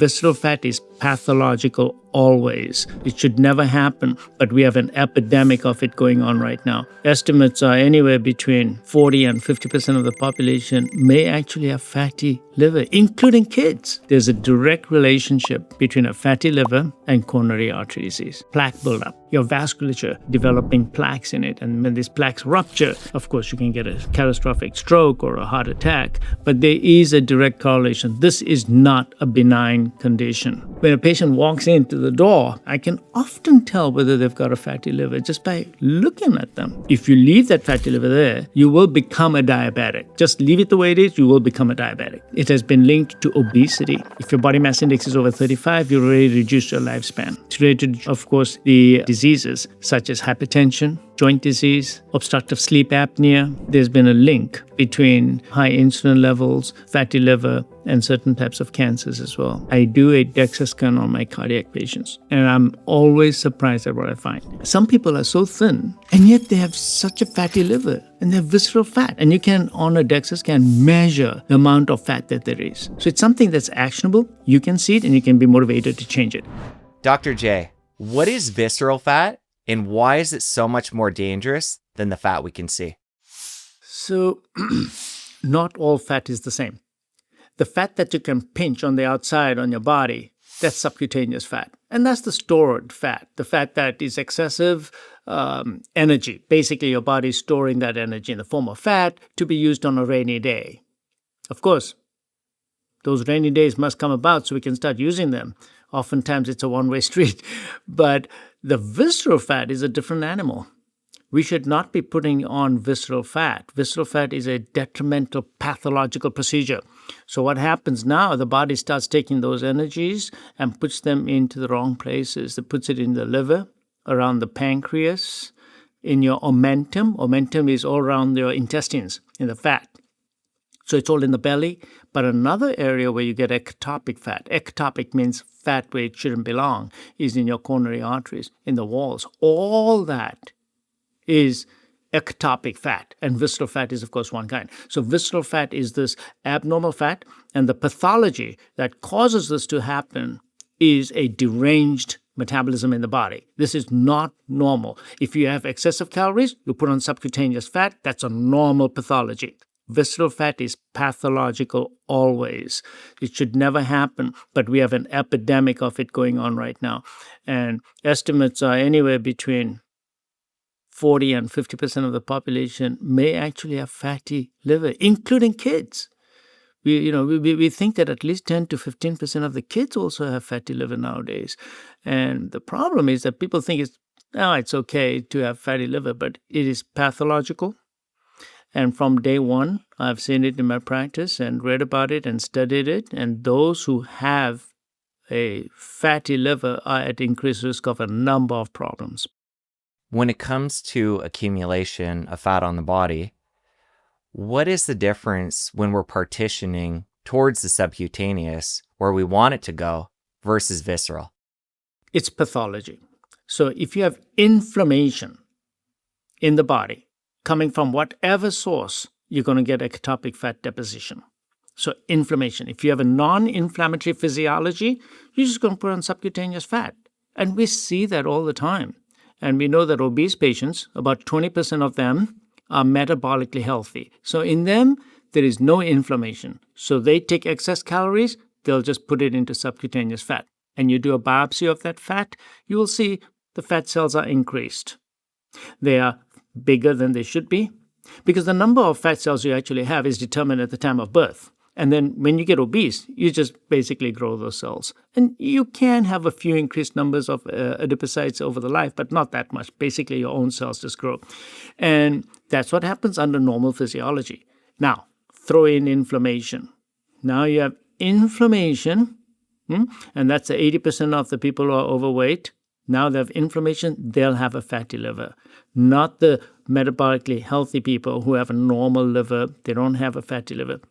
Visceral fat is pathological always. It should never happen, but we have an epidemic of it going on right now. Estimates are anywhere between 40 and 50% of the population may actually have fatty liver, including kids. There's a direct relationship between a fatty liver and coronary artery disease. Plaque buildup, your vasculature developing plaques in it, and when these plaques rupture, of course, you can get a catastrophic stroke or a heart attack, but there is a direct correlation. This is not a benign condition. When a patient walks into the door, I can often tell whether they've got a fatty liver just by looking at them. If you leave that fatty liver there, you will become a diabetic. Just leave it the way it is, you will become a diabetic. It has been linked to obesity. If your body mass index is over 35, you already reduced your lifespan. It's related, of course, the diseases such as hypertension, joint disease, obstructive sleep apnea. There's been a link between high insulin levels, fatty liver, and certain types of cancers as well. I do a DEXA scan on my cardiac patients, and I'm always surprised at what I find. Some people are so thin, and yet they have such a fatty liver, and they have visceral fat. And you can, on a DEXA scan, measure the amount of fat that there is. So it's something that's actionable. You can see it, and you can be motivated to change it. Dr. J, what is visceral fat? And why is it so much more dangerous than the fat we can see? So, not all fat is the same. The fat that you can pinch on the outside on your body, that's subcutaneous fat. And that's the stored fat, the fat that is excessive energy. Basically, your body is storing that energy in the form of fat to be used on a rainy day. Of course, those rainy days must come about so we can start using them. Oftentimes, it's a one-way street. But the visceral fat is a different animal. We should not be putting on visceral fat. Visceral fat is a detrimental pathological procedure. So what happens now, the body starts taking those energies and puts them into the wrong places. It puts it in the liver, around the pancreas, in your omentum. Omentum is all around your intestines, in the fat. So it's all in the belly. But another area where you get ectopic fat, ectopic means fat where it shouldn't belong, is in your coronary arteries, in the walls. All that is ectopic fat. And visceral fat is, of course, one kind. So visceral fat is this abnormal fat. And the pathology that causes this to happen is a deranged metabolism in the body. This is not normal. If you have excessive calories, you put on subcutaneous fat. That's a normal pathology. Visceral fat is pathological always. It should never happen, but we have an epidemic of it going on right now. And estimates are anywhere between 40 and 50% of the population may actually have fatty liver, including kids. We think that at least 10 to 15% of the kids also have fatty liver nowadays. And the problem is that people think it's okay to have fatty liver, but it is pathological. And from day one, I've seen it in my practice and read about it and studied it. And those who have a fatty liver are at increased risk of a number of problems. When it comes to accumulation of fat on the body, what is the difference when we're partitioning towards the subcutaneous, where we want it to go, versus visceral? It's pathology. So if you have inflammation in the body, coming from whatever source, you're going to get ectopic fat deposition. So inflammation. If you have a non-inflammatory physiology, you're just going to put on subcutaneous fat. And we see that all the time. And we know that obese patients, about 20% of them are metabolically healthy. So in them, there is no inflammation. So they take excess calories, they'll just put it into subcutaneous fat. And you do a biopsy of that fat, you will see the fat cells are increased. They are bigger than they should be, because the number of fat cells you actually have is determined at the time of birth. And then when you get obese, you just basically grow those cells. And you can have a few increased numbers of adipocytes over the life, but not that much. Basically, your own cells just grow. And that's what happens under normal physiology. Now, throw in inflammation. Now you have inflammation, and that's 80% of the people who are overweight. Now they have inflammation, they'll have a fatty liver. Not the metabolically healthy people who have a normal liver, they don't have a fatty liver.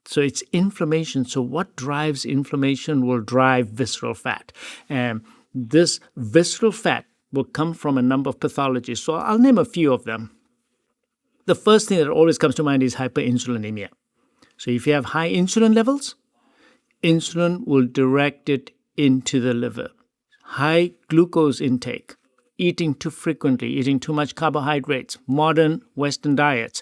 So it's inflammation. So what drives inflammation will drive visceral fat. And this visceral fat will come from a number of pathologies. So I'll name a few of them. The first thing that always comes to mind is hyperinsulinemia. So if you have high insulin levels, insulin will direct it into the liver. High glucose intake, eating too frequently, eating too much carbohydrates, modern Western diets,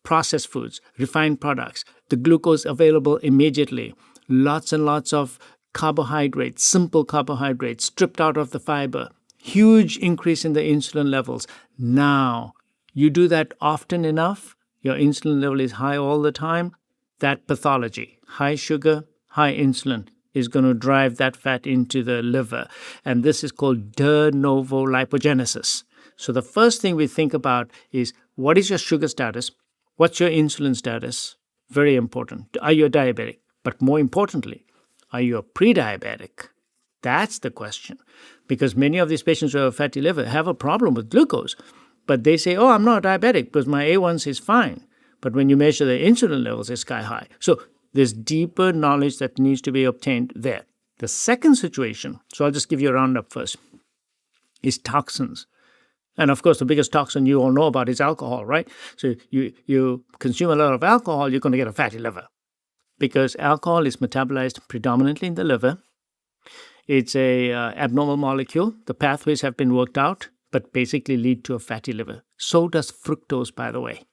processed foods, refined products, the glucose available immediately, lots and lots of carbohydrates, simple carbohydrates stripped out of the fiber, huge increase in the insulin levels. Now, you do that often enough, your insulin level is high all the time, that pathology, high sugar, high insulin, is going to drive that fat into the liver. And this is called de novo lipogenesis. So the first thing we think about is, what is your sugar status? What's your insulin status? Very important. Are you a diabetic? But more importantly, are you a pre-diabetic? That's the question. Because many of these patients who have fatty liver have a problem with glucose. But they say, oh, I'm not a diabetic because my A1C is fine. But when you measure the insulin levels, it's sky high. So there's deeper knowledge that needs to be obtained there. The second situation, so I'll just give you a roundup first, is toxins. And of course, the biggest toxin you all know about is alcohol, right? So you consume a lot of alcohol, you're going to get a fatty liver. Because alcohol is metabolized predominantly in the liver. It's a abnormal molecule. The pathways have been worked out, but basically lead to a fatty liver. So does fructose, by the way.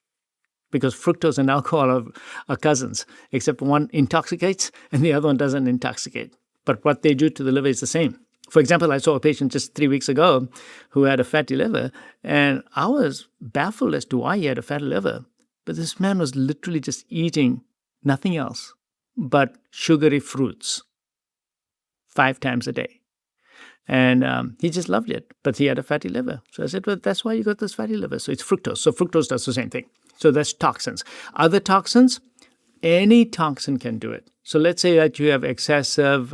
Because fructose and alcohol are cousins, except one intoxicates and the other one doesn't intoxicate. But what they do to the liver is the same. For example, I saw a patient just 3 weeks ago who had a fatty liver, and I was baffled as to why he had a fatty liver. But this man was literally just eating nothing else but sugary fruits 5 times a day. And he just loved it, but he had a fatty liver. So I said, well, that's why you got this fatty liver. So it's fructose. So fructose does the same thing. So that's toxins. Other toxins, any toxin can do it. So let's say that you have excessive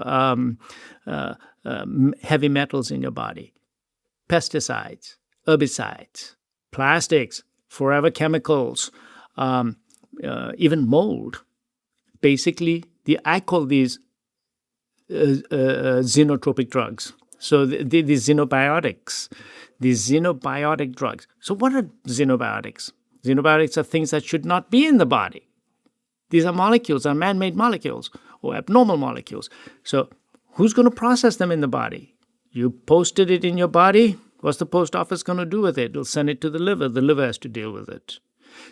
heavy metals in your body, pesticides, herbicides, plastics, forever chemicals, even mold. Basically, I call these xenotropic drugs. So these xenobiotics, these xenobiotic drugs. So what are xenobiotics? Xenobiotics are things that should not be in the body. These are molecules, are man-made molecules or abnormal molecules. So who's going to process them in the body? You posted it in your body. What's the post office going to do with it? It'll send it to the liver. The liver has to deal with it.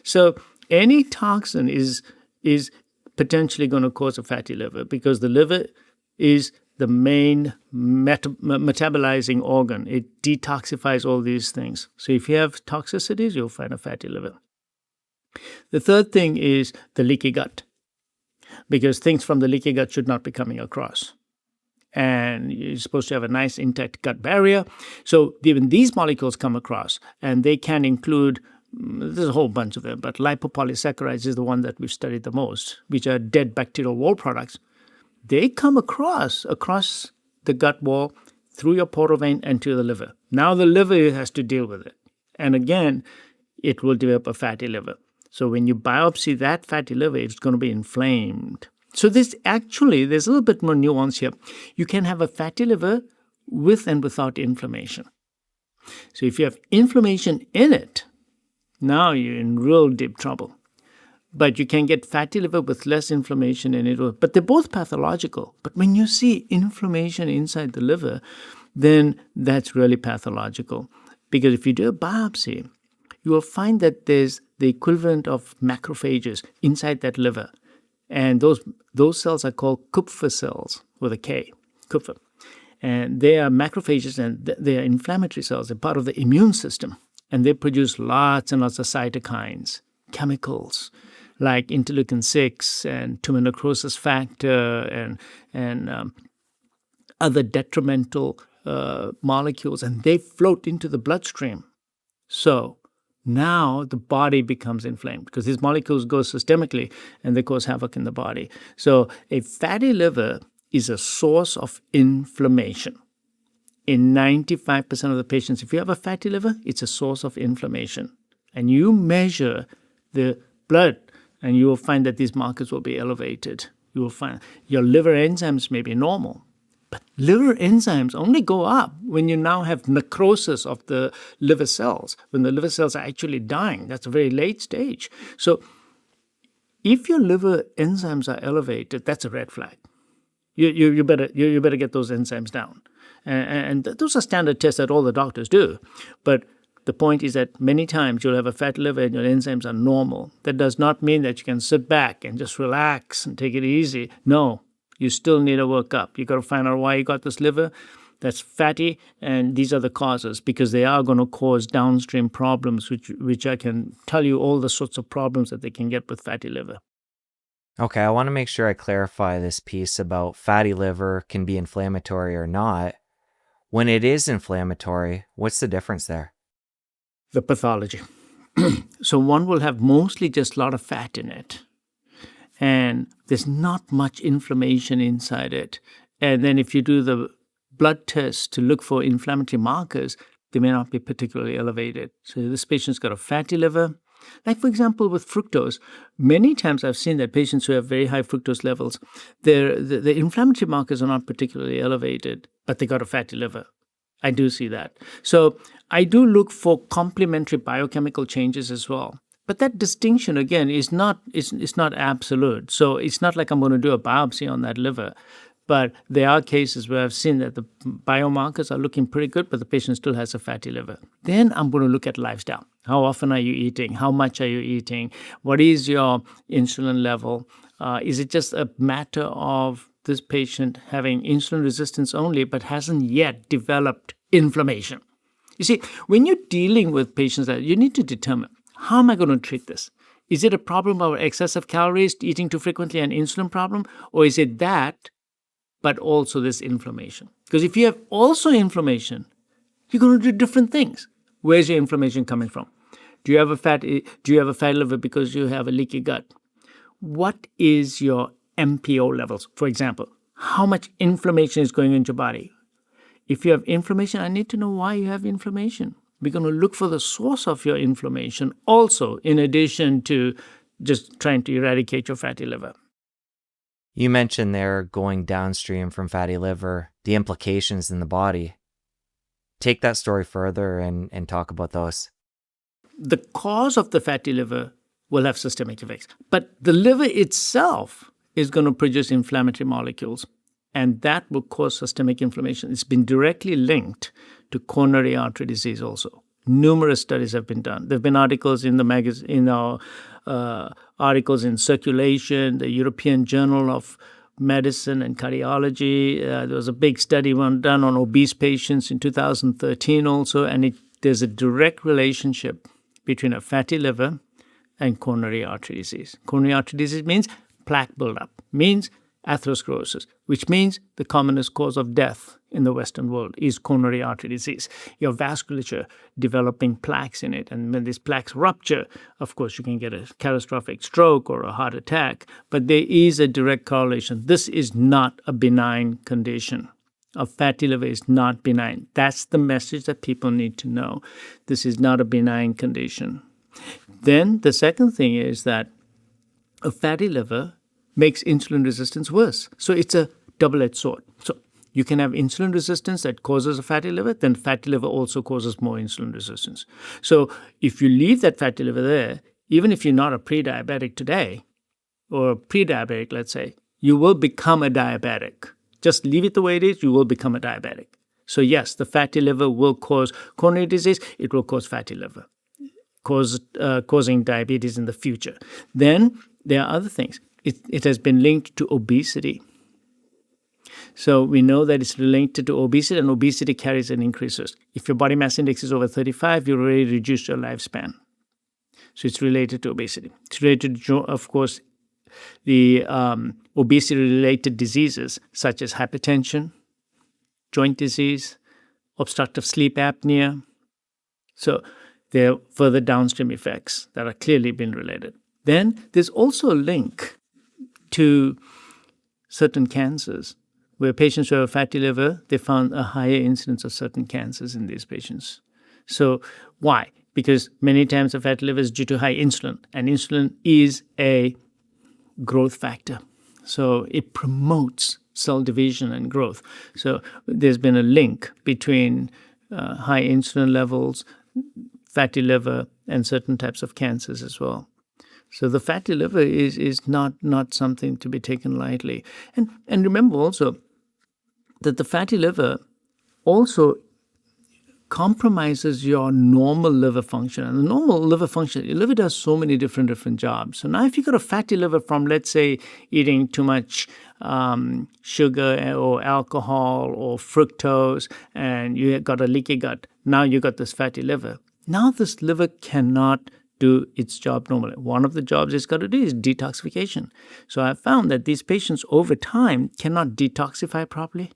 So any toxin is potentially going to cause a fatty liver because the liver is the main metabolizing organ. It detoxifies all these things. So if you have toxicities, you'll find a fatty liver. The third thing is the leaky gut, because things from the leaky gut should not be coming across. And you're supposed to have a nice intact gut barrier. So even these molecules come across, and they can include, there's a whole bunch of them, but lipopolysaccharides is the one that we've studied the most, which are dead bacterial wall products. They come across the gut wall through your portal vein and to the liver. Now the liver has to deal with it. And again, it will develop a fatty liver. So when you biopsy that fatty liver, it's going to be inflamed. So there's a little bit more nuance here. You can have a fatty liver with and without inflammation. So if you have inflammation in it, now you're in real deep trouble. But you can get fatty liver with less inflammation in it. But they're both pathological. But when you see inflammation inside the liver, then that's really pathological. Because if you do a biopsy, you will find that there's the equivalent of macrophages inside that liver. And those cells are called Kupffer cells with a K, Kupffer. And they are macrophages and they are inflammatory cells. They're part of the immune system. And they produce lots and lots of cytokines, chemicals, like interleukin-6 and tumor necrosis factor and other detrimental molecules, and they float into the bloodstream. So now the body becomes inflamed because these molecules go systemically and they cause havoc in the body. So a fatty liver is a source of inflammation. In 95% of the patients, if you have a fatty liver, it's a source of inflammation. And you measure the blood, and you will find that these markers will be elevated. You will find your liver enzymes may be normal, but liver enzymes only go up when you now have necrosis of the liver cells, when the liver cells are actually dying. That's a very late stage. So if your liver enzymes are elevated, that's a red flag. You better get those enzymes down. And those are standard tests that all the doctors do. But the point is that many times you'll have a fatty liver and your enzymes are normal. That does not mean that you can sit back and just relax and take it easy. No, you still need to work up. You got to find out why you got this liver that's fatty, and these are the causes, because they are going to cause downstream problems, which I can tell you all the sorts of problems that they can get with fatty liver. Okay, I want to make sure I clarify this piece about fatty liver can be inflammatory or not. When it is inflammatory, what's the difference there? The pathology. So one will have mostly just a lot of fat in it, and there's not much inflammation inside it. And then if you do the blood tests to look for inflammatory markers, they may not be particularly elevated. So this patient's got a fatty liver. Like, for example, with fructose, many times I've seen that patients who have very high fructose levels, the inflammatory markers are not particularly elevated, but they got a fatty liver. I do see that. So I do look for complementary biochemical changes as well. But that distinction, again, is not absolute. So it's not like I'm going to do a biopsy on that liver. But there are cases where I've seen that the biomarkers are looking pretty good, but the patient still has a fatty liver. Then I'm going to look at lifestyle. How often are you eating? How much are you eating? What is your insulin level? Is it just a matter of this patient having insulin resistance only, but hasn't yet developed inflammation? You see, when you're dealing with patients, you need to determine, how am I going to treat this? Is it a problem of excessive calories, eating too frequently, an insulin problem? Or is it that, but also this inflammation? Because if you have also inflammation, you're going to do different things. Where's your inflammation coming from? Do you have a fatty liver because you have a leaky gut? What is your MPO levels? For example, how much inflammation is going into your body? If you have inflammation, I need to know why you have inflammation. We're going to look for the source of your inflammation also, in addition to just trying to eradicate your fatty liver. You mentioned there going downstream from fatty liver, the implications in the body. Take that story further and talk about those. The cause of the fatty liver will have systemic effects, but the liver itself is going to produce inflammatory molecules, and that will cause systemic inflammation. It's been directly linked to coronary artery disease also. Numerous studies have been done. There have been articles in the magazine, articles in Circulation, the European Journal of Medicine and Cardiology. There was a big study done on obese patients in 2013 also, and there's a direct relationship between a fatty liver and coronary artery disease. Coronary artery disease means plaque buildup, means atherosclerosis, which means the commonest cause of death in the Western world is coronary artery disease. Your vasculature developing plaques in it, and when these plaques rupture, of course, you can get a catastrophic stroke or a heart attack, but there is a direct correlation. This is not a benign condition. A fatty liver is not benign. That's the message that people need to know. This is not a benign condition. Then the second thing is that a fatty liver makes insulin resistance worse. So it's a double-edged sword. So you can have insulin resistance that causes a fatty liver, then fatty liver also causes more insulin resistance. So if you leave that fatty liver there, even if you're not a pre-diabetic today, or a pre-diabetic, let's say, you will become a diabetic. Just leave it the way it is, you will become a diabetic. So yes, the fatty liver will cause coronary disease, it will cause fatty liver, causing diabetes in the future. Then there are other things. It has been linked to obesity. So we know that it's related to obesity, and obesity carries an increased risk. If your body mass index is over 35, you already reduced your lifespan. So it's related to obesity. It's related to, of course, the obesity-related diseases such as hypertension, joint disease, obstructive sleep apnea. So there are further downstream effects that are clearly been related. Then there's also a link to certain cancers, where patients who have a fatty liver, they found a higher incidence of certain cancers in these patients. So why? Because many times the fatty liver is due to high insulin, and insulin is a growth factor. So it promotes cell division and growth. So there's been a link between high insulin levels, fatty liver, and certain types of cancers as well. So the fatty liver is not something to be taken lightly. And remember also that the fatty liver also compromises your normal liver function. And the normal liver function, your liver does so many different jobs. So now if you've got a fatty liver from, let's say, eating too much sugar or alcohol or fructose, and you got a leaky gut, now you got this fatty liver. Now this liver cannot do its job normally. One of the jobs it's got to do is detoxification. So I found that these patients over time cannot detoxify properly.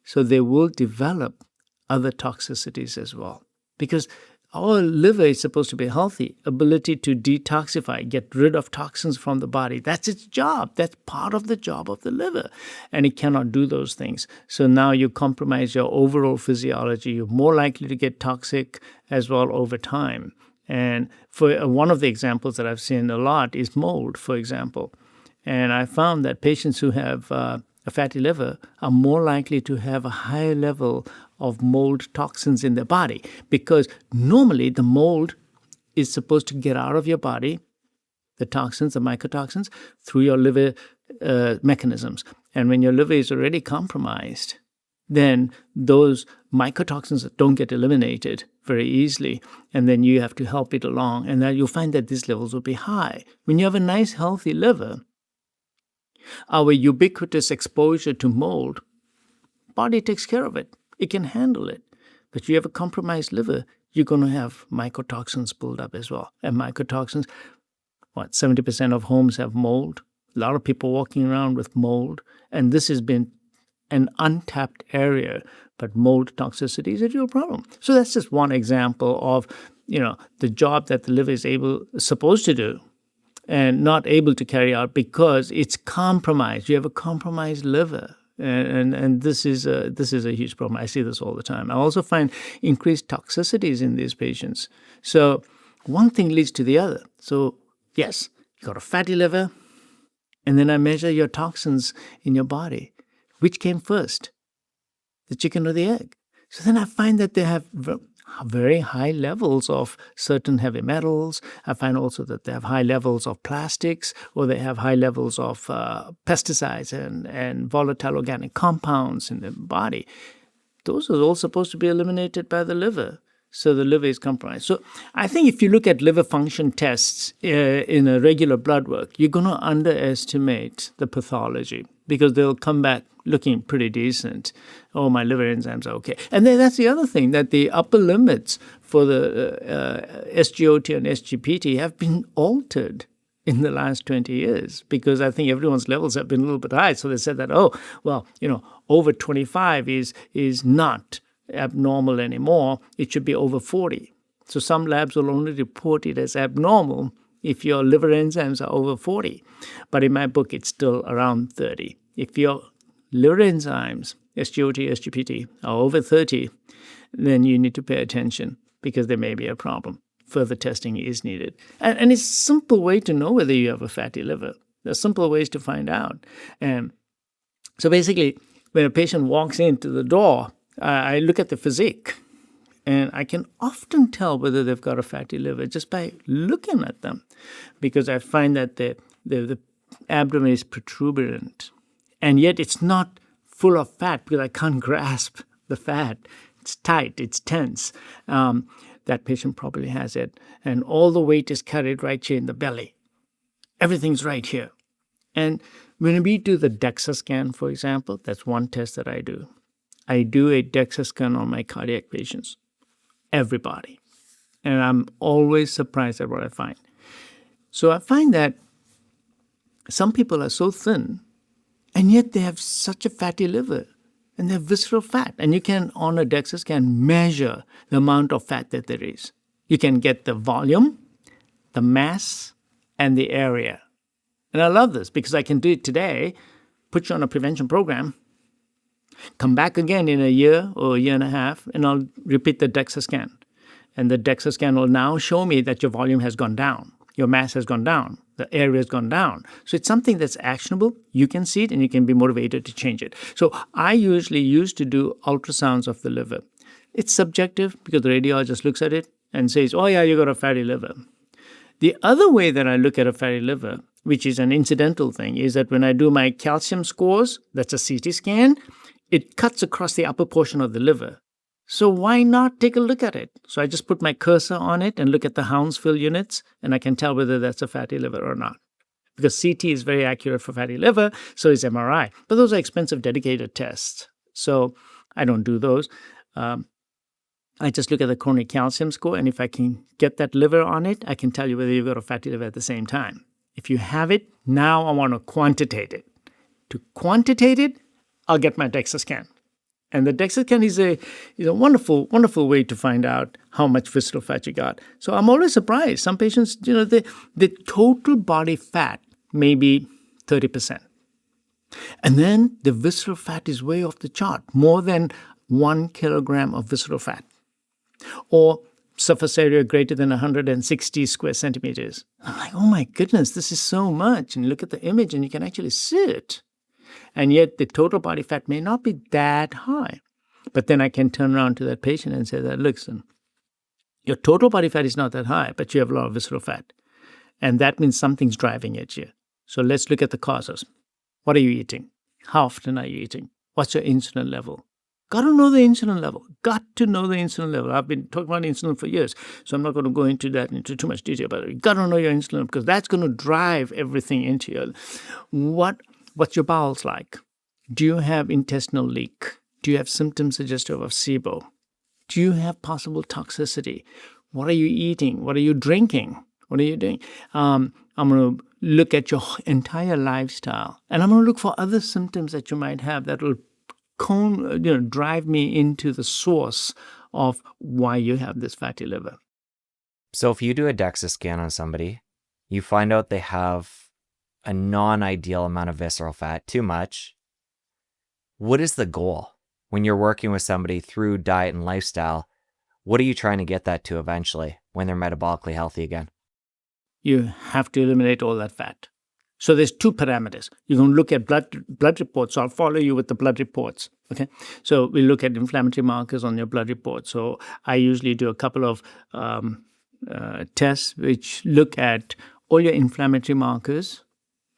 So they will develop other toxicities as well. Because our liver is supposed to be healthy, ability to detoxify, get rid of toxins from the body. That's its job. That's part of the job of the liver. And it cannot do those things. So now you compromise your overall physiology. You're more likely to get toxic as well over time. And for one of the examples that I've seen a lot is mold, for example. And I found that patients who have a fatty liver are more likely to have a higher level of mold toxins in their body, because normally the mold is supposed to get out of your body, the toxins, the mycotoxins, through your liver mechanisms. And when your liver is already compromised, then those mycotoxins don't get eliminated very easily, and then you have to help it along, and then you'll find that these levels will be high. When you have a nice, healthy liver, our ubiquitous exposure to mold, body takes care of it. It can handle it. But you have a compromised liver, you're going to have mycotoxins build up as well. And mycotoxins, 70% of homes have mold. A lot of people walking around with mold. And this has been an untapped area, but mold toxicity is a real problem. So that's just one example of, the job that the liver is supposed to do and not able to carry out because it's compromised. You have a compromised liver. And this is a huge problem. I see this all the time. I also find increased toxicities in these patients. So one thing leads to the other. So yes, you got a fatty liver, and then I measure your toxins in your body. Which came first, the chicken or the egg? So then I find that they have very high levels of certain heavy metals. I find also that they have high levels of plastics, or they have high levels of pesticides and volatile organic compounds in the body. Those are all supposed to be eliminated by the liver. So the liver is compromised. So I think if you look at liver function tests in a regular blood work, you're going to underestimate the pathology, because they'll come back looking pretty decent. Oh, my liver enzymes are okay. And then that's the other thing, that the upper limits for the SGOT and SGPT have been altered in the last 20 years, because I think everyone's levels have been a little bit high. So they said that, over 25 is not abnormal anymore. It should be over 40. So some labs will only report it as abnormal if your liver enzymes are over 40. But in my book, it's still around 30. If your liver enzymes, SGOT, SGPT, are over 30, then you need to pay attention, because there may be a problem. Further testing is needed. And it's a simple way to know whether you have a fatty liver. There's simple ways to find out. And so basically, when a patient walks into the door, I look at the physique, and I can often tell whether they've got a fatty liver just by looking at them, because I find that the abdomen is protuberant, and yet it's not full of fat, because I can't grasp the fat. It's tight, it's tense. That patient probably has it, and all the weight is carried right here in the belly. Everything's right here. And when we do the DEXA scan, for example, that's one test that I do. I do a DEXA scan on my cardiac patients, everybody. And I'm always surprised at what I find. So I find that some people are so thin, and yet they have such a fatty liver, and they have visceral fat. And you can, on a DEXA scan, measure the amount of fat that there is. You can get the volume, the mass, and the area. And I love this, because I can do it today, put you on a prevention program, come back again in a year or a year and a half, and I'll repeat the DEXA scan. And the DEXA scan will now show me that your volume has gone down, your mass has gone down, the area has gone down. So it's something that's actionable. You can see it, and you can be motivated to change it. So I usually used to do ultrasounds of the liver. It's subjective, because the radiologist looks at it and says, oh yeah, you got a fatty liver. The other way that I look at a fatty liver, which is an incidental thing, is that when I do my calcium scores, that's a CT scan, it cuts across the upper portion of the liver. So why not take a look at it? So I just put my cursor on it and look at the Hounsfield units, and I can tell whether that's a fatty liver or not. Because CT is very accurate for fatty liver, so is MRI. But those are expensive, dedicated tests. So I don't do those. I just look at the coronary calcium score, and if I can get that liver on it, I can tell you whether you've got a fatty liver at the same time. If you have it, now I want to quantitate it. To quantitate it, I'll get my DEXA scan. And the DEXA scan is a wonderful, wonderful way to find out how much visceral fat you got. So I'm always surprised. Some patients, the total body fat may be 30%. And then the visceral fat is way off the chart, more than 1 kilogram of visceral fat. Or surface area greater than 160 square centimeters. I'm like, oh my goodness, this is so much. And you look at the image and you can actually see it. And yet the total body fat may not be that high. But then I can turn around to that patient and say that, listen, your total body fat is not that high, but you have a lot of visceral fat. And that means something's driving it here. So let's look at the causes. What are you eating? How often are you eating? What's your insulin level? Got to know the insulin level. Got to know the insulin level. I've been talking about insulin for years, so I'm not going to go into too much detail, but you got to know your insulin because that's going to drive everything into you. What's your bowels like? Do you have intestinal leak? Do you have symptoms suggestive of SIBO? Do you have possible toxicity? What are you eating? What are you drinking? What are you doing? I'm going to look at your entire lifestyle, and I'm going to look for other symptoms that you might have that will drive me into the source of why you have this fatty liver. So if you do a DEXA scan on somebody, you find out they have a non-ideal amount of visceral fat, too much. What is the goal? When you're working with somebody through diet and lifestyle, what are you trying to get that to eventually when they're metabolically healthy again? You have to eliminate all that fat. So there's two parameters. You're going to look at blood reports. So I'll follow you with the blood reports. Okay. So we look at inflammatory markers on your blood report. So I usually do a couple of tests which look at all your inflammatory markers.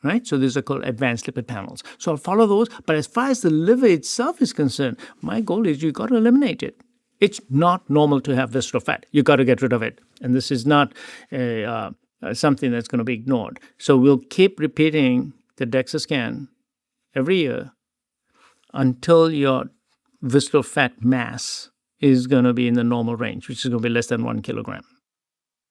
Right? So these are called advanced lipid panels. So I'll follow those. But as far as the liver itself is concerned, my goal is you got to eliminate it. It's not normal to have visceral fat. You got to get rid of it. And this is not something that's going to be ignored. So we'll keep repeating the DEXA scan every year until your visceral fat mass is going to be in the normal range, which is going to be less than 1 kilogram.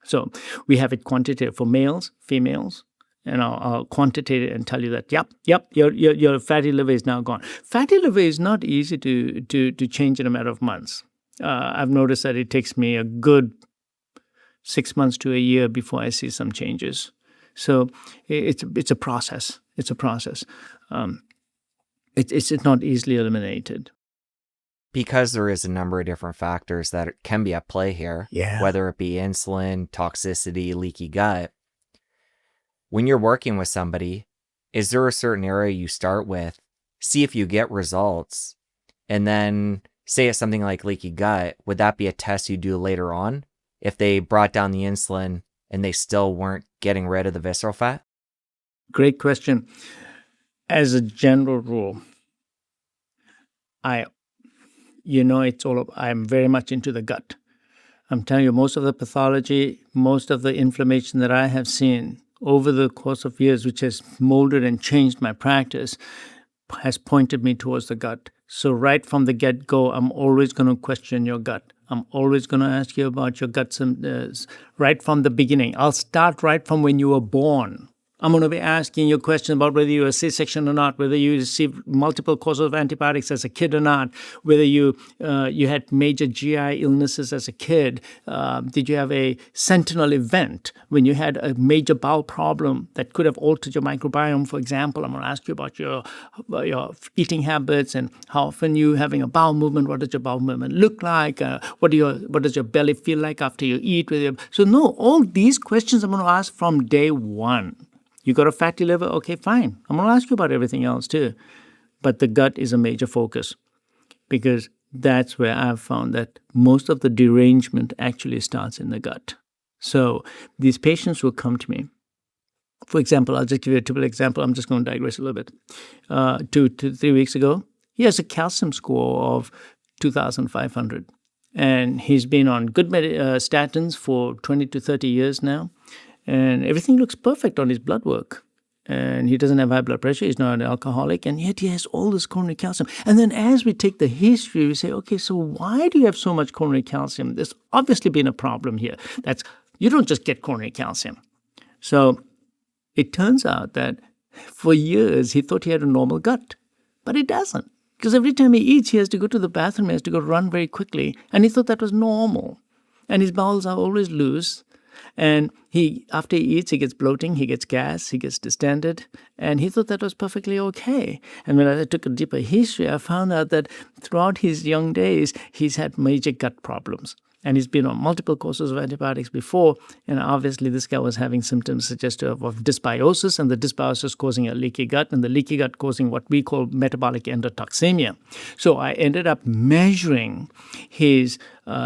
So we have it quantitative for males, females, and I'll quantitate it and tell you that, yep, your fatty liver is now gone. Fatty liver is not easy to change in a matter of months. I've noticed that it takes me a good 6 months to a year before I see some changes. So it's a process. It's a process. It's not easily eliminated. Because there is a number of different factors that can be at play here, whether it be insulin, toxicity, leaky gut. When you're working with somebody, is there a certain area you start with, see if you get results, and then say it's something like leaky gut, would that be a test you do later on? If they brought down the insulin and they still weren't getting rid of the visceral fat? Great question. As a general rule, I'm very much into the gut. I'm telling you, most of the pathology, most of the inflammation that I have seen over the course of years, which has molded and changed my practice, has pointed me towards the gut. So right from the get-go, I'm always going to question your gut. I'm always going to ask you about your gut symptoms right from the beginning. I'll start right from when you were born. I'm going to be asking you questions about whether you were C-section or not, whether you received multiple courses of antibiotics as a kid or not, whether you had major GI illnesses as a kid. Did you have a sentinel event when you had a major bowel problem that could have altered your microbiome, for example? I'm going to ask you about your eating habits and how often you're having a bowel movement. What does your bowel movement look like? What does your belly feel like after you eat? So no, all these questions I'm going to ask from day one. You got a fatty liver? Okay, fine. I'm going to ask you about everything else too. But the gut is a major focus because that's where I've found that most of the derangement actually starts in the gut. So these patients will come to me. For example, I'll just give you a typical example. I'm just going to digress a little bit. 2 to 3 weeks ago, he has a calcium score of 2,500. And he's been on good statins for 20 to 30 years now. And everything looks perfect on his blood work. And he doesn't have high blood pressure. He's not an alcoholic. And yet he has all this coronary calcium. And then as we take the history, we say, okay, so why do you have so much coronary calcium? There's obviously been a problem here. You don't just get coronary calcium. So it turns out that for years he thought he had a normal gut. But he doesn't. Because every time he eats, he has to go to the bathroom, he has to go run very quickly. And he thought that was normal. And his bowels are always loose. And after he eats, he gets bloating, he gets gas, he gets distended. And he thought that was perfectly okay. And when I took a deeper history, I found out that throughout his young days, he's had major gut problems. And he's been on multiple courses of antibiotics before. And obviously, this guy was having symptoms suggestive of dysbiosis, and the dysbiosis causing a leaky gut, and the leaky gut causing what we call metabolic endotoxemia. So I ended up measuring his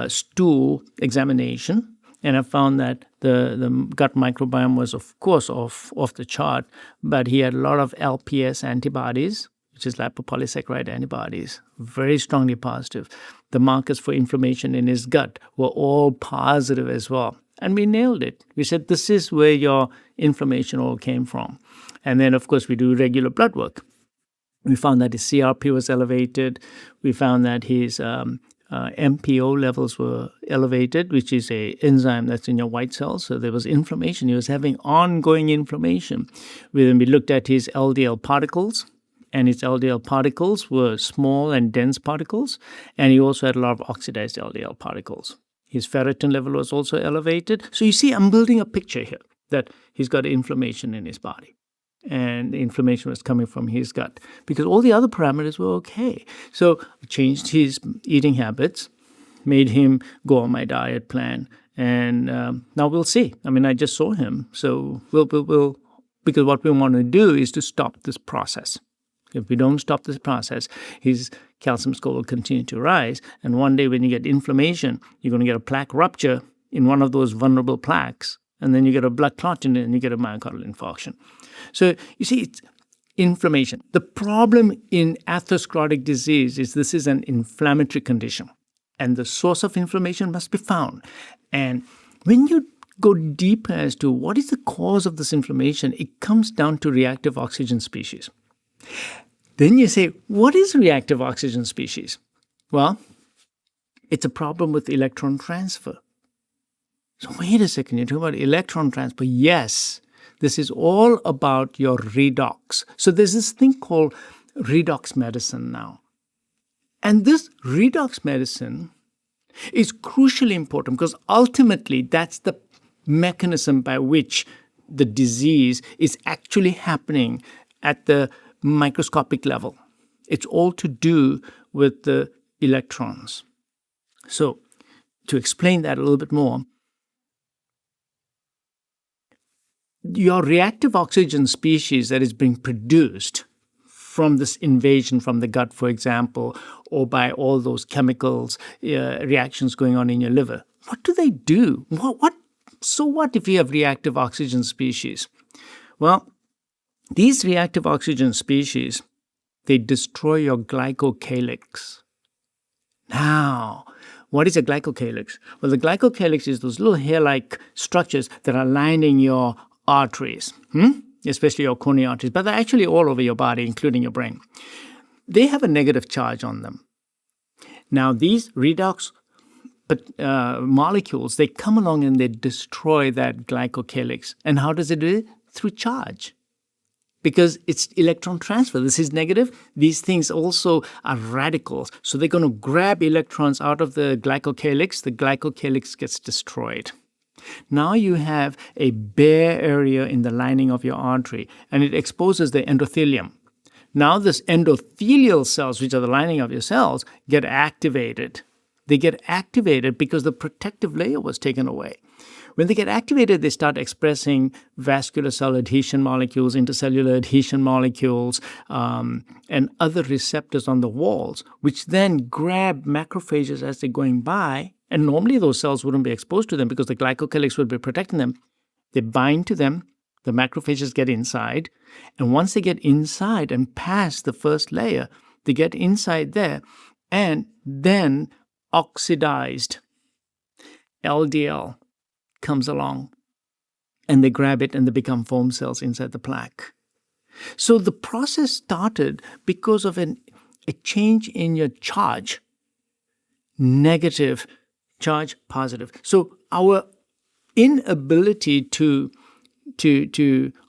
stool examination. And I found that the gut microbiome was, of course, off the chart, but he had a lot of LPS antibodies, which is lipopolysaccharide antibodies, very strongly positive. The markers for inflammation in his gut were all positive as well. And we nailed it. We said, this is where your inflammation all came from. And then, of course, we do regular blood work. We found that his CRP was elevated. We found that his MPO levels were elevated, which is an enzyme that's in your white cells. So there was inflammation. He was having ongoing inflammation. Then we looked at his LDL particles, and his LDL particles were small and dense particles, and he also had a lot of oxidized LDL particles. His ferritin level was also elevated. So you see, I'm building a picture here that he's got inflammation in his body. And the inflammation was coming from his gut because all the other parameters were okay. So I changed his eating habits, made him go on my diet plan, and now we'll see. I mean, I just saw him, so we'll because what we want to do is to stop this process. If we don't stop this process, his calcium score will continue to rise, and one day when you get inflammation, you're going to get a plaque rupture in one of those vulnerable plaques, and then you get a blood clot in it, and you get a myocardial infarction. So you see, it's inflammation. The problem in atherosclerotic disease is this is an inflammatory condition, and the source of inflammation must be found. And when you go deeper as to what is the cause of this inflammation, it comes down to reactive oxygen species. Then you say, what is reactive oxygen species? Well, it's a problem with electron transfer. So wait a second, you're talking about electron transfer. Yes, this is all about your redox. So there's this thing called redox medicine now. And this redox medicine is crucially important because ultimately that's the mechanism by which the disease is actually happening at the microscopic level. It's all to do with the electrons. So to explain that a little bit more, your reactive oxygen species that is being produced from this invasion from the gut, for example, or by all those chemicals, reactions going on in your liver, what do they do? So what if you have reactive oxygen species? Well, these reactive oxygen species, they destroy your glycocalyx. Now, what is a glycocalyx? Well, the glycocalyx is those little hair-like structures that are lining your arteries, especially your coronary arteries, but they're actually all over your body, including your brain. They have a negative charge on them. Now, these redox molecules, they come along and they destroy that glycocalyx. And how does it do it? Through charge. Because it's electron transfer. This is negative. These things also are radicals. So they're going to grab electrons out of the glycocalyx. The glycocalyx gets destroyed. Now you have a bare area in the lining of your artery, and it exposes the endothelium. Now this endothelial cells, which are the lining of your cells, get activated. They get activated because the protective layer was taken away. When they get activated, they start expressing vascular cell adhesion molecules, intercellular adhesion molecules, and other receptors on the walls, which then grab macrophages as they're going by And normally those cells wouldn't be exposed to them because the glycocalyx would be protecting them. They bind to them, the macrophages get inside, and once they get inside and pass the first layer, they get inside there, and then oxidized LDL comes along, and they grab it and they become foam cells inside the plaque. So the process started because of a change in your charge, negative charge, positive. So our inability to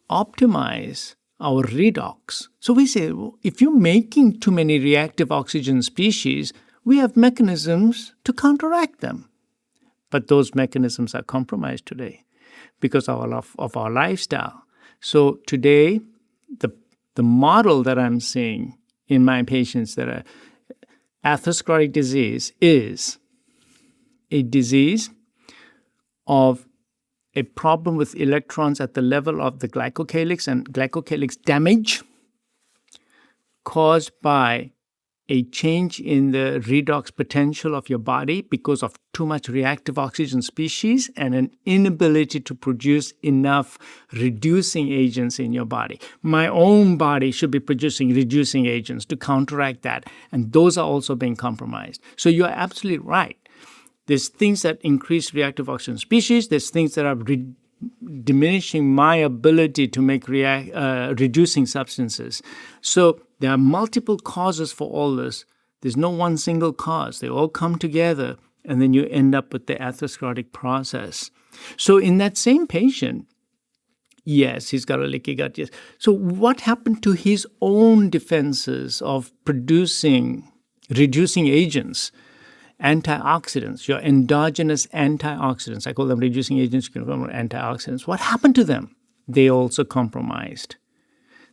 optimize our redox. So we say, well, if you're making too many reactive oxygen species, we have mechanisms to counteract them. But those mechanisms are compromised today because of our lifestyle. So today, the model that I'm seeing in my patients that are atherosclerotic disease is a disease of a problem with electrons at the level of the glycocalyx and glycocalyx damage caused by a change in the redox potential of your body because of too much reactive oxygen species and an inability to produce enough reducing agents in your body. My own body should be producing reducing agents to counteract that, and those are also being compromised. So you're absolutely right. There's things that increase reactive oxygen species. There's things that are diminishing my ability to make reducing substances. So there are multiple causes for all this. There's no one single cause. They all come together, and then you end up with the atherosclerotic process. So in that same patient, yes, he's got a leaky gut. Yes. So what happened to his own defenses of producing reducing agents? Antioxidants, your endogenous antioxidants. I call them reducing agents, you can call them antioxidants. What happened to them? They also compromised.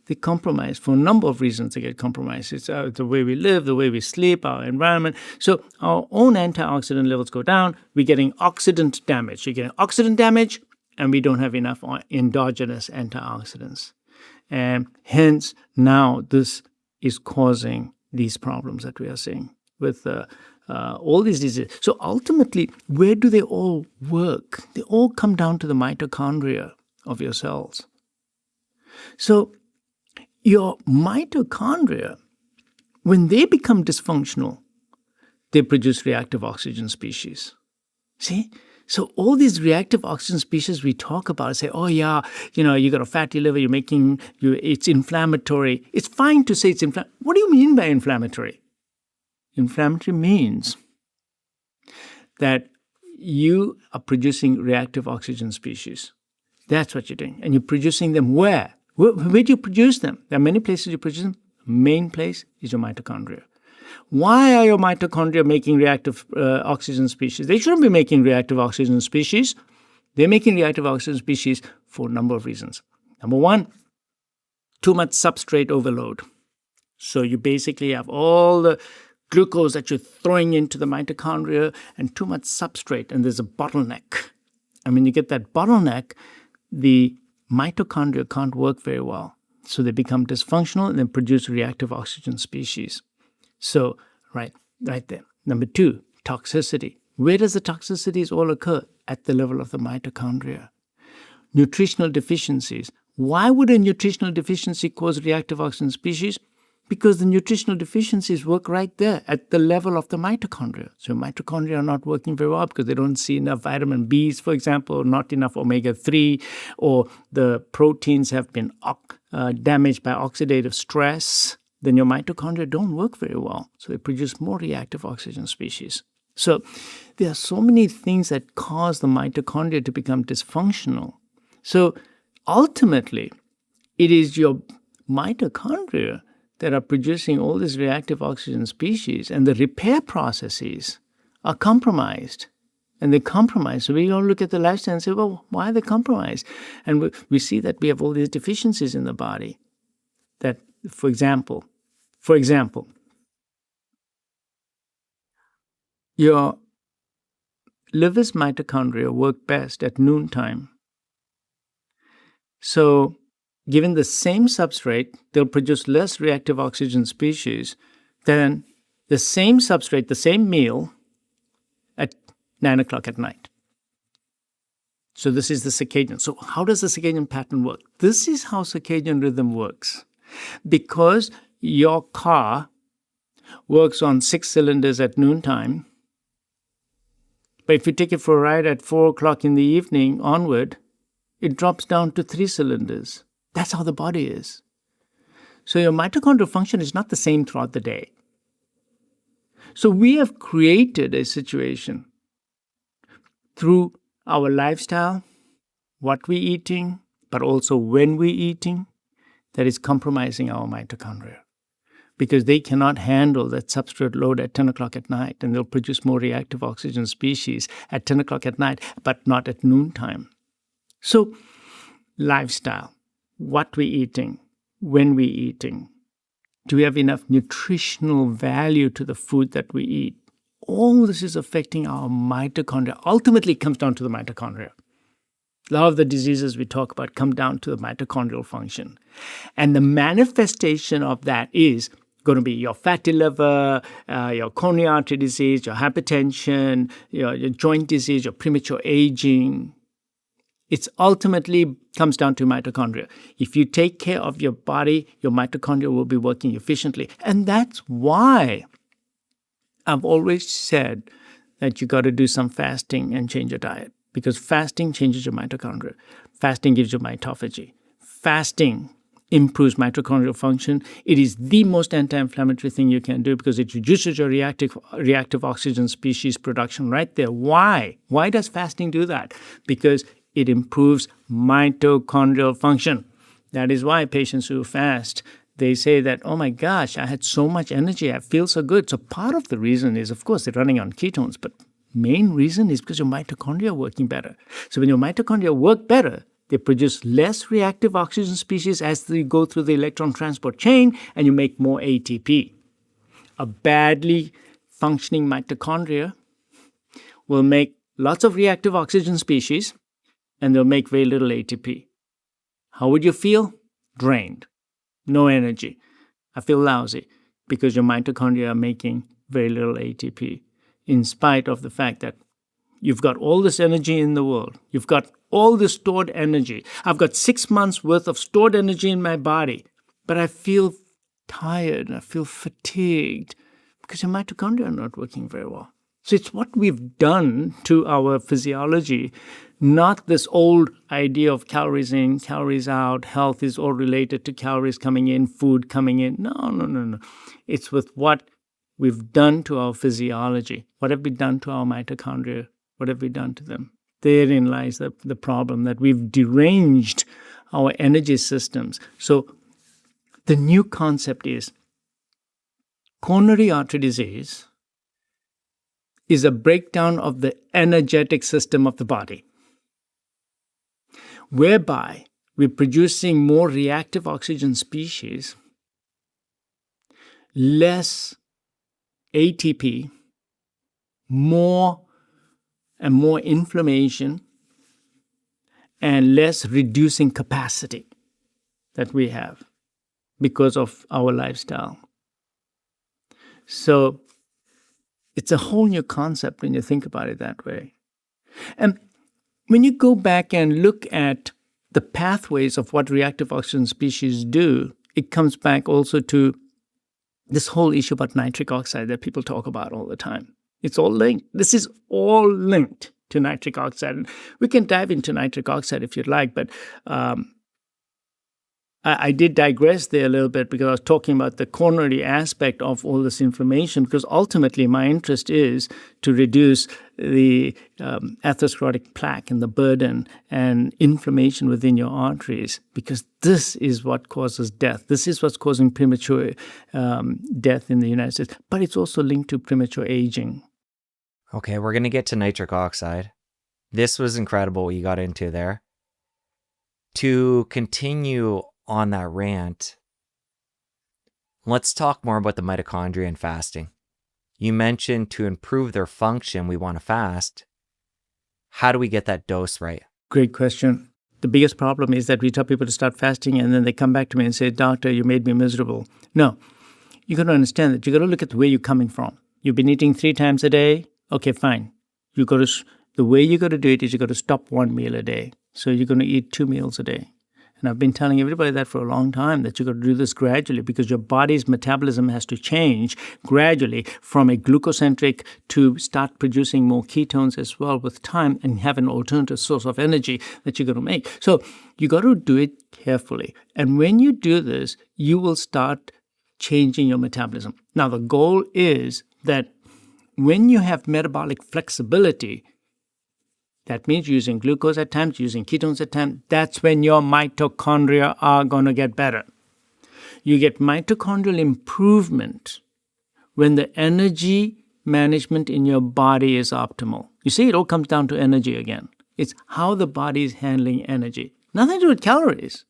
They compromise for a number of reasons. They get compromised. It's the way we live, the way we sleep, our environment. So our own antioxidant levels go down. We're getting oxidant damage. You're getting oxidant damage, and we don't have enough endogenous antioxidants. And hence, now this is causing these problems that we are seeing with all these diseases. So ultimately, where do they all work? They all come down to the mitochondria of your cells. So your mitochondria, when they become dysfunctional, they produce reactive oxygen species. See? So all these reactive oxygen species we talk about, say, oh yeah, you got a fatty liver, it's inflammatory. It's fine to say it's inflammatory. What do you mean by inflammatory? Inflammatory means that you are producing reactive oxygen species. That's what you're doing. And you're producing them where? Where do you produce them? There are many places you produce them. Main place is your mitochondria. Why are your mitochondria making reactive oxygen species? They shouldn't be making reactive oxygen species. They're making reactive oxygen species for a number of reasons. Number one, too much substrate overload. So you basically have all the glucose that you're throwing into the mitochondria and too much substrate, and there's a bottleneck. And when you get that bottleneck, the mitochondria can't work very well. So they become dysfunctional and then produce reactive oxygen species. So, right there. Number two, toxicity. Where does the toxicities all occur? At the level of the mitochondria. Nutritional deficiencies. Why would a nutritional deficiency cause reactive oxygen species? Because the nutritional deficiencies work right there at the level of the mitochondria. So mitochondria are not working very well because they don't see enough vitamin Bs, for example, or not enough omega-3, or the proteins have been damaged by oxidative stress. Then your mitochondria don't work very well. So they produce more reactive oxygen species. So there are so many things that cause the mitochondria to become dysfunctional. So ultimately, it is your mitochondria that are producing all these reactive oxygen species, and the repair processes are compromised. And they're compromised. So we all look at the lifestyle and say, well, why are they compromised? And we see that we have all these deficiencies in the body. That, for example, your liver's mitochondria work best at noontime. So given the same substrate, they'll produce less reactive oxygen species than the same substrate, the same meal at 9 o'clock at night. So this is the circadian. So how does the circadian pattern work? This is how circadian rhythm works. Because your car works on 6 cylinders at noontime, but if you take it for a ride at 4 o'clock in the evening onward, it drops down to 3 cylinders. That's how the body is. So your mitochondrial function is not the same throughout the day. So we have created a situation through our lifestyle, what we're eating, but also when we're eating, that is compromising our mitochondria. Because they cannot handle that substrate load at 10 o'clock at night, and they'll produce more reactive oxygen species at 10 o'clock at night, but not at noontime. So, lifestyle, what we're eating, when we're eating, do we have enough nutritional value to the food that we eat? All this is affecting our mitochondria. Ultimately, it comes down to the mitochondria. A lot of the diseases we talk about come down to the mitochondrial function. And the manifestation of that is going to be your fatty liver, your coronary artery disease, your hypertension, your joint disease, your premature aging. It ultimately comes down to mitochondria. If you take care of your body, your mitochondria will be working efficiently. And that's why I've always said that you got to do some fasting and change your diet, because fasting changes your mitochondria. Fasting gives you mitophagy. Fasting improves mitochondrial function. It is the most anti-inflammatory thing you can do because it reduces your reactive oxygen species production right there. Why? Why does fasting do that? Because it improves mitochondrial function. That is why patients who fast, they say that, oh my gosh, I had so much energy, I feel so good. So part of the reason is, of course, they're running on ketones, but main reason is because your mitochondria are working better. So when your mitochondria work better, they produce less reactive oxygen species as they go through the electron transport chain, and you make more ATP. A badly functioning mitochondria will make lots of reactive oxygen species, and they'll make very little ATP. How would you feel? Drained. No energy. I feel lousy because your mitochondria are making very little ATP, in spite of the fact that you've got all this energy in the world. You've got all this stored energy. I've got 6 months worth of stored energy in my body, but I feel tired. I feel fatigued because your mitochondria are not working very well. So it's what we've done to our physiology, not this old idea of calories in, calories out, health is all related to calories coming in, food coming in. No. It's with what we've done to our physiology. What have we done to our mitochondria? What have we done to them? Therein lies the problem, that we've deranged our energy systems. So the new concept is coronary artery disease is a breakdown of the energetic system of the body, whereby we're producing more reactive oxygen species, less ATP, more and more inflammation, and less reducing capacity that we have because of our lifestyle. So it's a whole new concept when you think about it that way. And when you go back and look at the pathways of what reactive oxygen species do, it comes back also to this whole issue about nitric oxide that people talk about all the time. It's all linked. This is all linked to nitric oxide. And we can dive into nitric oxide if you'd like, but I did digress there a little bit because I was talking about the coronary aspect of all this inflammation, because ultimately my interest is to reduce the atherosclerotic plaque and the burden and inflammation within your arteries, because this is what causes death. This is what's causing premature death in the United States, but it's also linked to premature aging. Okay, we're going to get to nitric oxide. This was incredible what you got into there. To continue on that rant, let's talk more about the mitochondria and fasting. You mentioned to improve their function, we want to fast. How do we get that dose right? Great question. The biggest problem is that we tell people to start fasting and then they come back to me and say, "Doctor, you made me miserable." No, you got to understand that you got to look at where you're coming from. You've been eating 3 times a day. Okay, fine. The way you got to do it is you got to stop one meal a day. So you're going to eat 2 meals a day. And I've been telling everybody that for a long time, that you got to do this gradually because your body's metabolism has to change gradually from a glucocentric to start producing more ketones as well with time and have an alternative source of energy that you're going to make. So you got to do it carefully. And when you do this, you will start changing your metabolism. Now, the goal is that when you have metabolic flexibility, that means using glucose at times, using ketones at times, that's when your mitochondria are going to get better. You get mitochondrial improvement when the energy management in your body is optimal. You see, it all comes down to energy again. It's how the body is handling energy. Nothing to do with calories.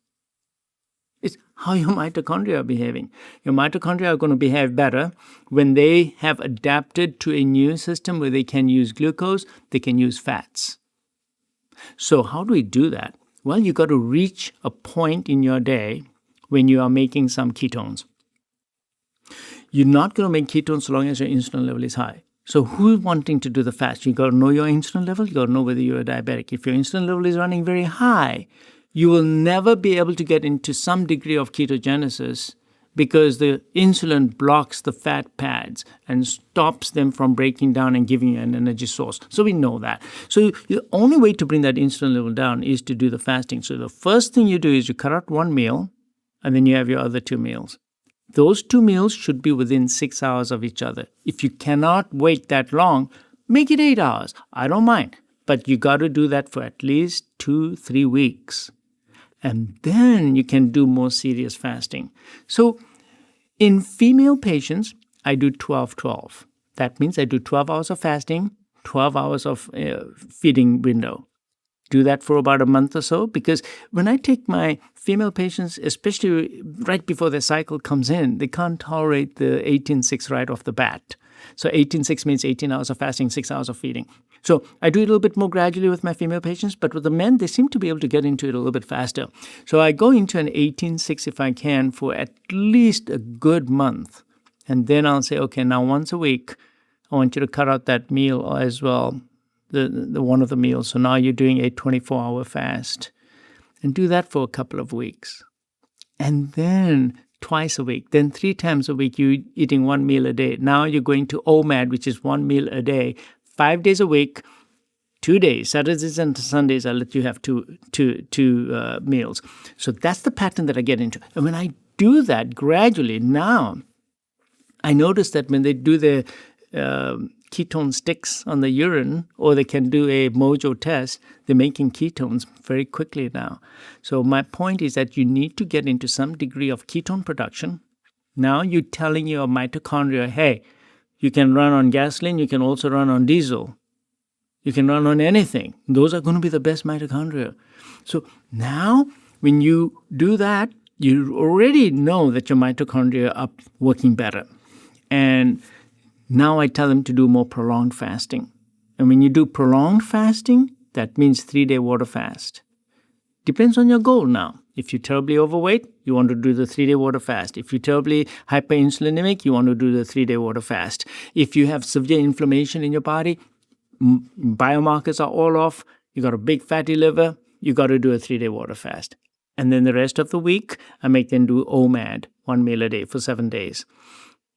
It's how your mitochondria are behaving. Your mitochondria are going to behave better when they have adapted to a new system where they can use glucose, they can use fats. So how do we do that? Well, you got to reach a point in your day when you are making some ketones. You're not going to make ketones so long as your insulin level is high. So who's wanting to do the fast? You got to know your insulin level. You got to know whether you're a diabetic. If your insulin level is running very high, you will never be able to get into some degree of ketogenesis because the insulin blocks the fat pads and stops them from breaking down and giving you an energy source. So we know that. So the only way to bring that insulin level down is to do the fasting. So the first thing you do is you cut out one meal, and then you have your other 2 meals. Those 2 meals should be within 6 hours of each other. If you cannot wait that long, make it 8 hours. I don't mind. But you got to do that for at least 2-3 weeks. And then you can do more serious fasting. So in female patients, I do 12-12. That means I do 12 hours of fasting, 12 hours of feeding window. Do that for about a month or so, because when I take my female patients, especially right before their cycle comes in, they can't tolerate the 18-6 right off the bat. So 18-6 means 18 hours of fasting, 6 hours of feeding. So I do it a little bit more gradually with my female patients, but with the men, they seem to be able to get into it a little bit faster. So I go into an 18-6 if I can for at least a good month. And then I'll say, okay, now once a week, I want you to cut out that meal as well, the one of the meals. So now you're doing a 24-hour fast. And do that for a couple of weeks. And then twice a week, then 3 times a week, you're eating 1 meal a day. Now you're going to OMAD, which is 1 meal a day, 5 days a week, 2 days. Saturdays and Sundays, I'll let you have two meals. So that's the pattern that I get into. And when I do that gradually, now I notice that when they do their ketone sticks on the urine, or they can do a mojo test, they're making ketones very quickly now. So my point is that you need to get into some degree of ketone production. Now you're telling your mitochondria, hey, you can run on gasoline, you can also run on diesel. You can run on anything. Those are going to be the best mitochondria. So now when you do that, you already know that your mitochondria are working better. And now I tell them to do more prolonged fasting. And when you do prolonged fasting, that means 3-day water fast. Depends on your goal now. If you're terribly overweight, you want to do the 3-day water fast. If you're terribly hyperinsulinemic, you want to do the 3-day water fast. If you have severe inflammation in your body, biomarkers are all off, you got a big fatty liver, you got to do a 3-day water fast. And then the rest of the week, I make them do OMAD, 1 meal a day for 7 days.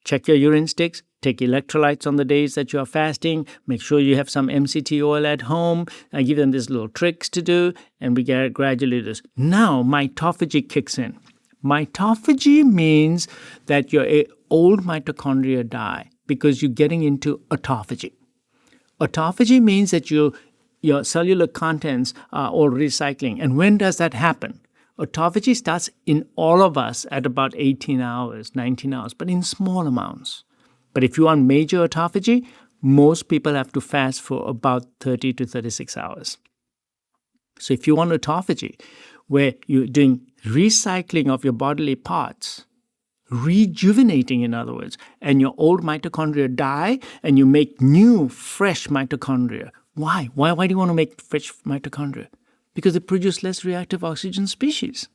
Check your urine sticks, take electrolytes on the days that you are fasting, make sure you have some MCT oil at home. I give them these little tricks to do, and we get gradually this. Now, mitophagy kicks in. Mitophagy means that your old mitochondria die because you're getting into autophagy. Autophagy means that your cellular contents are all recycling. And when does that happen? Autophagy starts in all of us at about 18 hours, 19 hours, but in small amounts. But if you want major autophagy, most people have to fast for about 30 to 36 hours. So if you want autophagy, where you're doing recycling of your bodily parts, rejuvenating in other words, and your old mitochondria die and you make new, fresh mitochondria. Why? Why do you want to make fresh mitochondria? Because they produce less reactive oxygen species.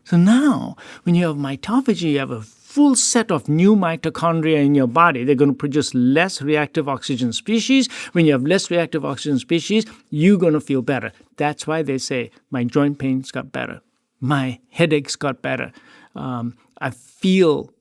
So now, when you have mitophagy, you have a full set of new mitochondria in your body. They're going to produce less reactive oxygen species. When you have less reactive oxygen species, you're going to feel better. That's why they say, my joint pains got better. My headaches got better. I feel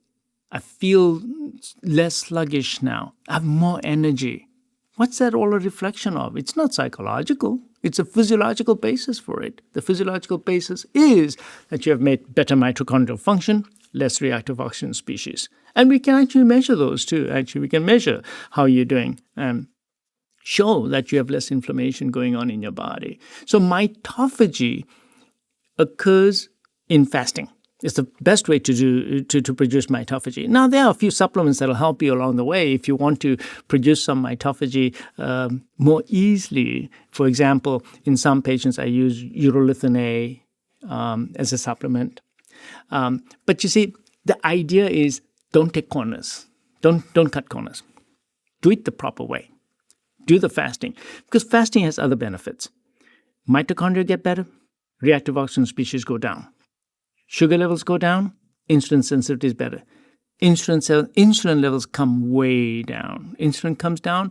less sluggish now. I have more energy. What's that all a reflection of? It's not psychological. It's a physiological basis for it. The physiological basis is that you have made better mitochondrial function, less reactive oxygen species. And we can actually measure those too. Actually, we can measure how you're doing and show that you have less inflammation going on in your body. So mitophagy occurs in fasting. It's the best way to produce mitophagy. Now, there are a few supplements that will help you along the way if you want to produce some mitophagy more easily. For example, in some patients, I use urolithin A as a supplement. But you see, the idea is don't take corners. Don't cut corners. Do it the proper way. Do the fasting. Because fasting has other benefits. Mitochondria get better. Reactive oxygen species go down. Sugar levels go down, insulin sensitivity is better. Insulin levels come way down. Insulin comes down,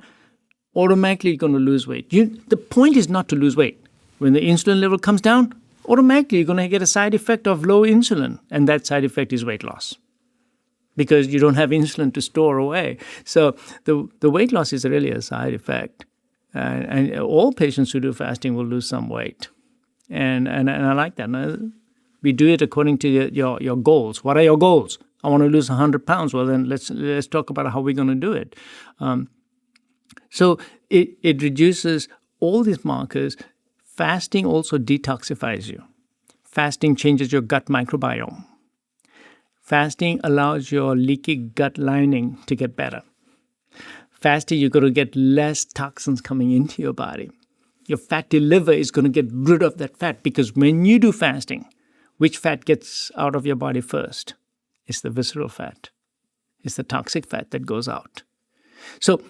automatically you're going to lose weight. The point is not to lose weight. When the insulin level comes down, automatically you're going to get a side effect of low insulin, and that side effect is weight loss because you don't have insulin to store away. So the weight loss is really a side effect. And all patients who do fasting will lose some weight. And I like that. We do it according to your goals. What are your goals? I want to lose 100 pounds. Well, then let's talk about how we're going to do it. So it reduces all these markers. Fasting also detoxifies you. Fasting changes your gut microbiome. Fasting allows your leaky gut lining to get better. Fasting, you're going to get less toxins coming into your body. Your fatty liver is going to get rid of that fat because when you do fasting, which fat gets out of your body first? It's the visceral fat. It's the toxic fat that goes out. So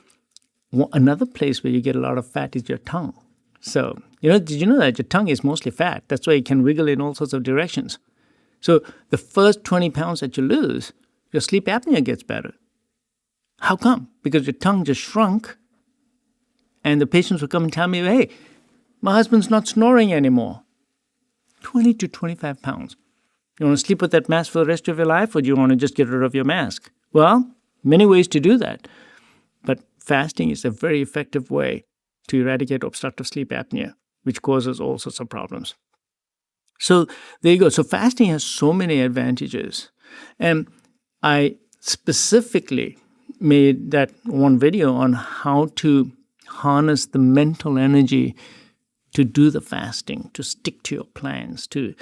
another place where you get a lot of fat is your tongue. So, did you know that your tongue is mostly fat? That's why it can wiggle in all sorts of directions. So the first 20 pounds that you lose, your sleep apnea gets better. How come? Because your tongue just shrunk, and the patients will come and tell me, hey, my husband's not snoring anymore. 20 to 25 pounds. You want to sleep with that mask for the rest of your life, or do you want to just get rid of your mask? Well, many ways to do that. But fasting is a very effective way to eradicate obstructive sleep apnea, which causes all sorts of problems. So there you go. So fasting has so many advantages. And I specifically made that one video on how to harness the mental energy to do the fasting, to stick to your plans, to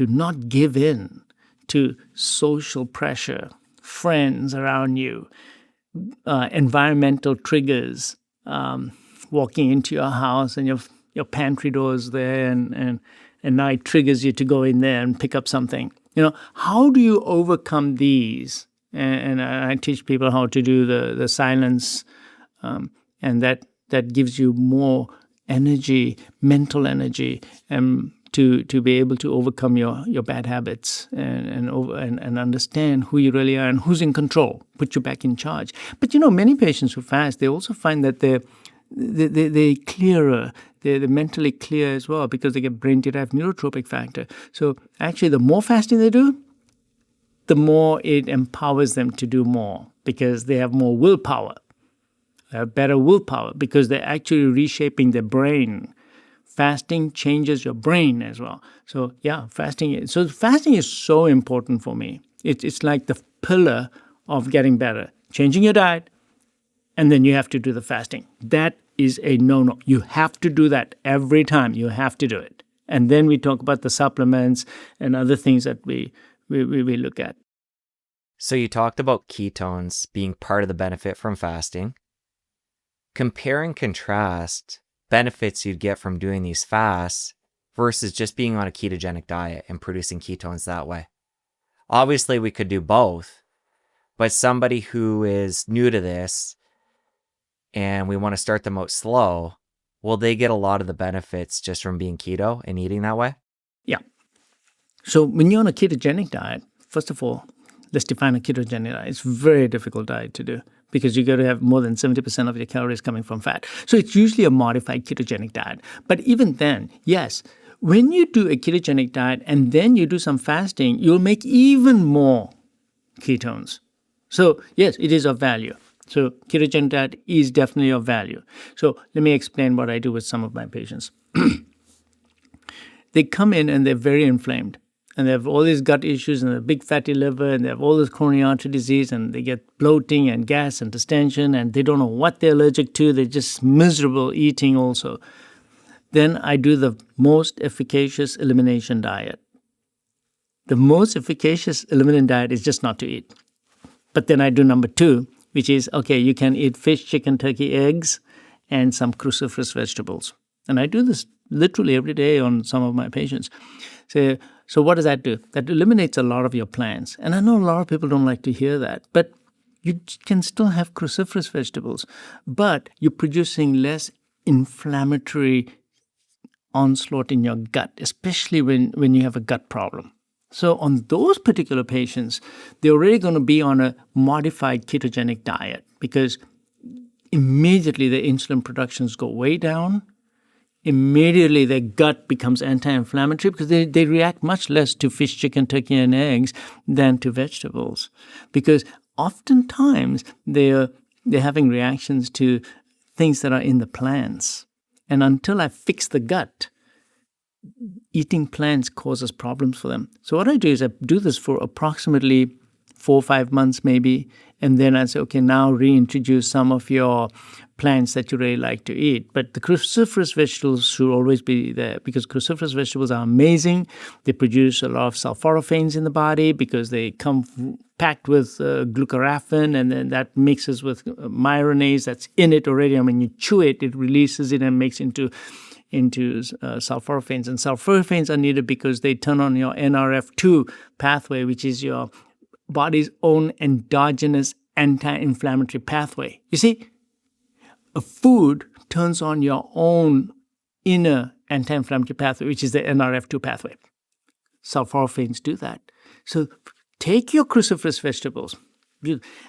not give in to social pressure, friends around you, environmental triggers, walking into your house and your pantry door is there and now it triggers you to go in there and pick up something. How do you overcome these? And I teach people how to do the silence, and that gives you more energy, mental energy, to be able to overcome your bad habits and understand who you really are and who's in control, put you back in charge. But many patients who fast, they also find that they're clearer, they're mentally clear as well because they get brain-derived neurotropic factor. So actually, the more fasting they do, the more it empowers them to do more because they have more willpower. They have better willpower because they're actually reshaping their brain. Fasting changes your brain as well. So fasting is so important for me. It's like the pillar of getting better. Changing your diet, and then you have to do the fasting. That is a no-no. You have to do that every time. You have to do it. And then we talk about the supplements and other things that we look at. So you talked about ketones being part of the benefit from fasting. Compare and contrast benefits you'd get from doing these fasts versus just being on a ketogenic diet and producing ketones that way. Obviously, we could do both, but somebody who is new to this and we want to start them out slow, will they get a lot of the benefits just from being keto and eating that way? Yeah. So when you're on a ketogenic diet, first of all, let's define a ketogenic diet. It's a very difficult diet to do because you got to have more than 70% of your calories coming from fat. So it's usually a modified ketogenic diet. But even then, yes, when you do a ketogenic diet and then you do some fasting, you'll make even more ketones. So yes, it is of value. So ketogenic diet is definitely of value. So let me explain what I do with some of my patients. They come in and they're very inflamed. And they have all these gut issues and a big fatty liver, and they have all this coronary artery disease, and they get bloating and gas and distension, and they don't know what they're allergic to. They're just miserable eating also. Then I do the most efficacious elimination diet. The most efficacious elimination diet is just not to eat. But then I do number 2, which is, okay, you can eat fish, chicken, turkey, eggs, and some cruciferous vegetables. And I do this literally every day on some of my patients. So what does that do? That eliminates a lot of your plants. And I know a lot of people don't like to hear that, but you can still have cruciferous vegetables, but you're producing less inflammatory onslaught in your gut, especially when you have a gut problem. So on those particular patients, they're already going to be on a modified ketogenic diet because immediately the insulin productions go way down. Immediately their gut becomes anti-inflammatory because they react much less to fish, chicken, turkey, and eggs than to vegetables. Because oftentimes they're having reactions to things that are in the plants. And until I fix the gut, eating plants causes problems for them. So what I do is I do this for approximately 4 or 5 months maybe, and then I say, okay, now reintroduce some of your plants that you really like to eat. But the cruciferous vegetables should always be there because cruciferous vegetables are amazing. They produce a lot of sulforaphanes in the body because they come packed with glucoraphan, and then that mixes with myronase that's in it already. And when you chew it, it releases it and makes into sulforaphanes. And sulforaphanes are needed because they turn on your NRF2 pathway, which is your body's own endogenous anti-inflammatory pathway. You see, a food turns on your own inner anti-inflammatory pathway, which is the NRF2 pathway. Sulforaphanes do that. So take your cruciferous vegetables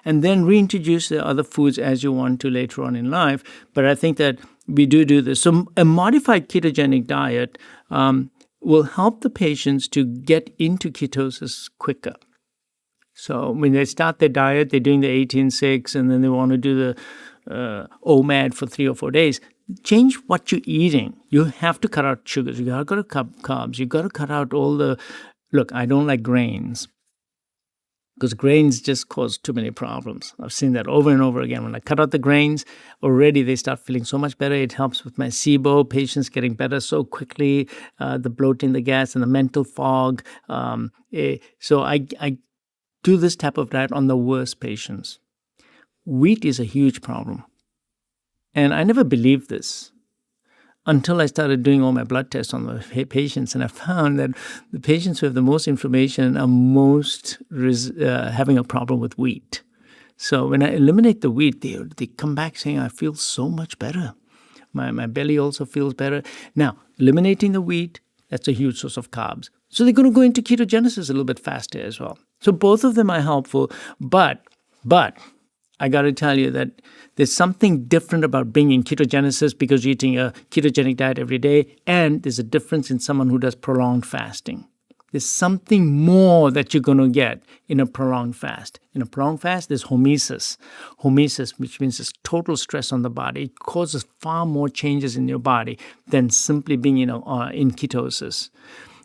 and then reintroduce the other foods as you want to later on in life. But I think that we do this. So a modified ketogenic diet will help the patients to get into ketosis quicker. So when they start their diet, they're doing the 18-6, and then they want to do the OMAD for 3 or 4 days. Change what you're eating. You have to cut out sugars. You got to cut carbs. You got to cut out all the... Look, I don't like grains because grains just cause too many problems. I've seen that over and over again. When I cut out the grains, already they start feeling so much better. It helps with my SIBO, patients getting better so quickly, the bloating, the gas, and the mental fog. So I do this type of diet on the worst patients. Wheat is a huge problem. And I never believed this until I started doing all my blood tests on the patients. And I found that the patients who have the most inflammation are most having a problem with wheat. So when I eliminate the wheat, they come back saying, I feel so much better. My belly also feels better. Now, eliminating the wheat, that's a huge source of carbs. So they're going to go into ketogenesis a little bit faster as well. So both of them are helpful, but I got to tell you that there's something different about being in ketogenesis because you're eating a ketogenic diet every day, and there's a difference in someone who does prolonged fasting. There's something more that you're going to get in a prolonged fast. In a prolonged fast, there's hormesis. Hormesis, which means there's total stress on the body. It causes far more changes in your body than simply being in ketosis.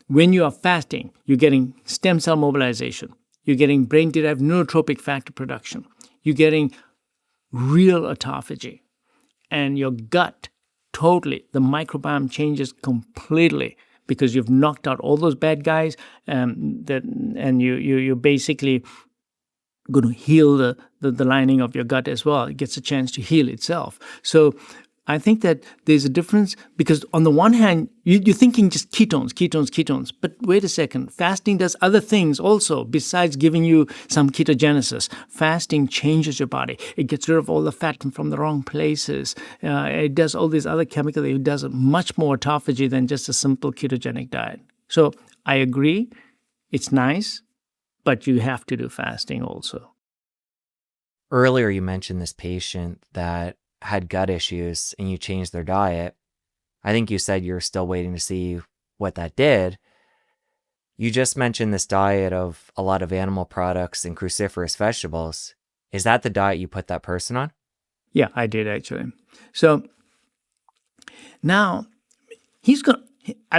When you are fasting, you're getting stem cell mobilization. You're getting brain-derived neurotropic factor production. You're getting real autophagy. And your gut, totally, the microbiome changes completely because you've knocked out all those bad guys and you're basically going to heal the lining of your gut as well. It gets a chance to heal itself. So I think that there's a difference because on the one hand, you're thinking just ketones. But wait a second, fasting does other things also besides giving you some ketogenesis. Fasting changes your body. It gets rid of all the fat from the wrong places. It does all these other chemicals. It does much more autophagy than just a simple ketogenic diet. So I agree. It's nice, but you have to do fasting also. Earlier, you mentioned this patient that had gut issues and you changed their diet. I think you said you're still waiting to see what that did. You just mentioned this diet of a lot of animal products and cruciferous vegetables. Is that the diet you put that person on? Yeah, I did actually. So now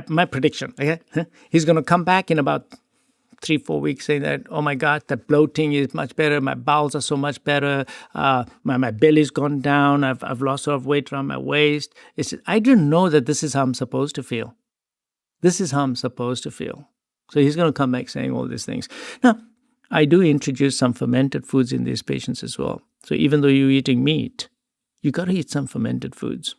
my prediction, okay? He's going to come back in about 3-4 weeks saying that, oh my God, that bloating is much better. My bowels are so much better. My belly's gone down. I've lost a lot of weight around my waist. I didn't know that this is how I'm supposed to feel. This is how I'm supposed to feel. So he's going to come back saying all these things. Now, I do introduce some fermented foods in these patients as well. So even though you're eating meat, you got to eat some fermented foods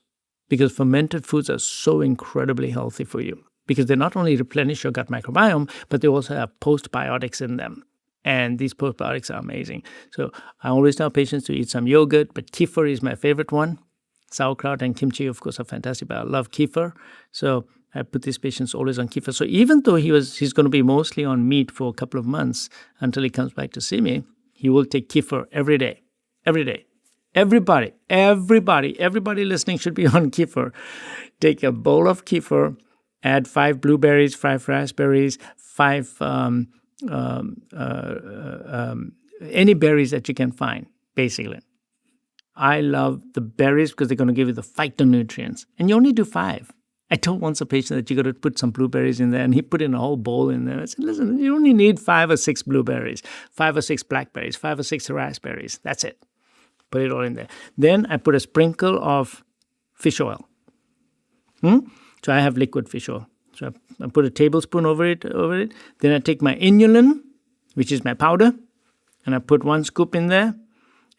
because fermented foods are so incredibly healthy for you because they not only replenish your gut microbiome, but they also have postbiotics in them. And these postbiotics are amazing. So I always tell patients to eat some yogurt, but kefir is my favorite one. Sauerkraut and kimchi, of course, are fantastic, but I love kefir. So I put these patients always on kefir. So even though he's going to be mostly on meat for a couple of months until he comes back to see me, he will take kefir every day. Every day. Everybody listening should be on kefir. Take a bowl of kefir, add 5 blueberries, 5 raspberries, 5 any berries that you can find, basically. I love the berries because they're going to give you the phytonutrients. And you only do 5. I told once a patient that you got to put some blueberries in there, and he put in a whole bowl in there. I said, listen, you only need 5 or 6 blueberries, 5 or 6 blackberries, 5 or 6 raspberries. That's it. Put it all in there. Then I put a sprinkle of fish oil. So I have liquid fish oil. So I put a tablespoon over it. Then I take my inulin, which is my powder, and I put 1 scoop in there,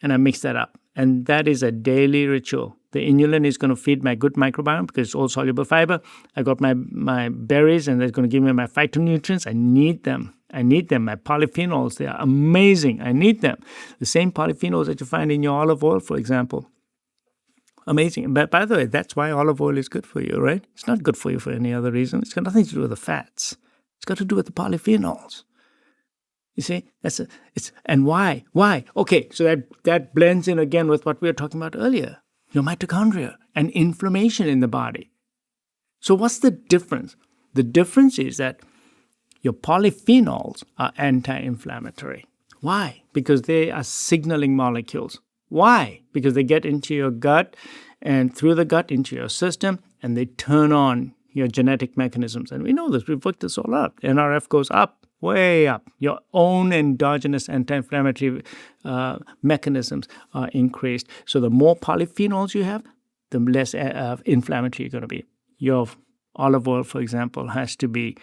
and I mix that up. And that is a daily ritual. The inulin is going to feed my good microbiome because it's all soluble fiber. I got my berries, and that's going to give me my phytonutrients. I need them. My polyphenols, they are amazing. I need them. The same polyphenols that you find in your olive oil, for example. Amazing. But by the way, that's why olive oil is good for you, right? It's not good for you for any other reason. It's got nothing to do with the fats. It's got to do with the polyphenols. You see, and why? Why? Okay, so that blends in again with what we were talking about earlier, your mitochondria and inflammation in the body. So what's the difference? The difference is that your polyphenols are anti-inflammatory. Why? Because they are signaling molecules. Why? Because they get into your gut and through the gut into your system, and they turn on your genetic mechanisms. And we know this. We've looked this all up. NRF goes up. Way up. Your own endogenous anti-inflammatory mechanisms are increased. So the more polyphenols you have, the less inflammatory you're going to be. Your olive oil, for example, has to be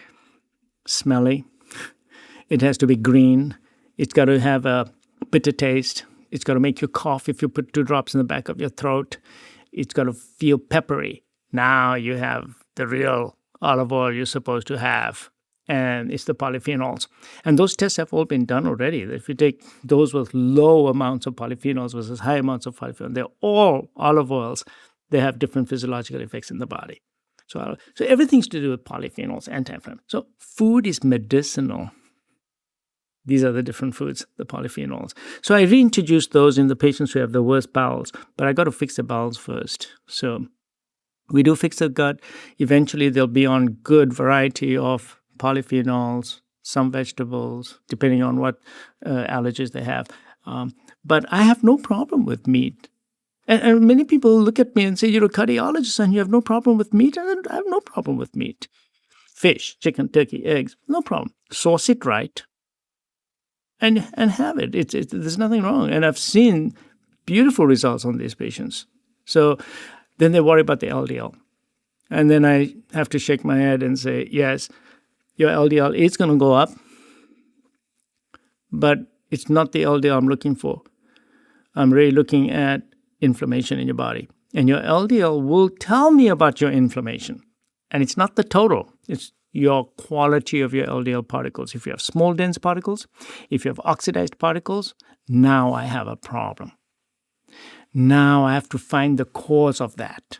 smelly. It has to be green. It's got to have a bitter taste. It's got to make you cough if you put 2 drops in the back of your throat. It's got to feel peppery. Now you have the real olive oil you're supposed to have. And it's the polyphenols. And those tests have all been done already. If you take those with low amounts of polyphenols versus high amounts of polyphenols, they're all olive oils. They have different physiological effects in the body. So everything's to do with polyphenols, anti-inflammatory. So food is medicinal. These are the different foods, the polyphenols. So I reintroduced those in the patients who have the worst bowels, but I got to fix the bowels first. So we do fix the gut. Eventually, they'll be on good variety of polyphenols, some vegetables, depending on what allergies they have. But I have no problem with meat. And many people look at me and say, you're a cardiologist and you have no problem with meat. And I have no problem with meat. Fish, chicken, turkey, eggs, no problem. Sauce it right and have it. There's nothing wrong. And I've seen beautiful results on these patients. So then they worry about the LDL. And then I have to shake my head and say, yes, your LDL is going to go up, but it's not the LDL I'm looking for. I'm really looking at inflammation in your body. And your LDL will tell me about your inflammation. And it's not the total. It's your quality of your LDL particles. If you have small, dense particles, if you have oxidized particles, now I have a problem. Now I have to find the cause of that.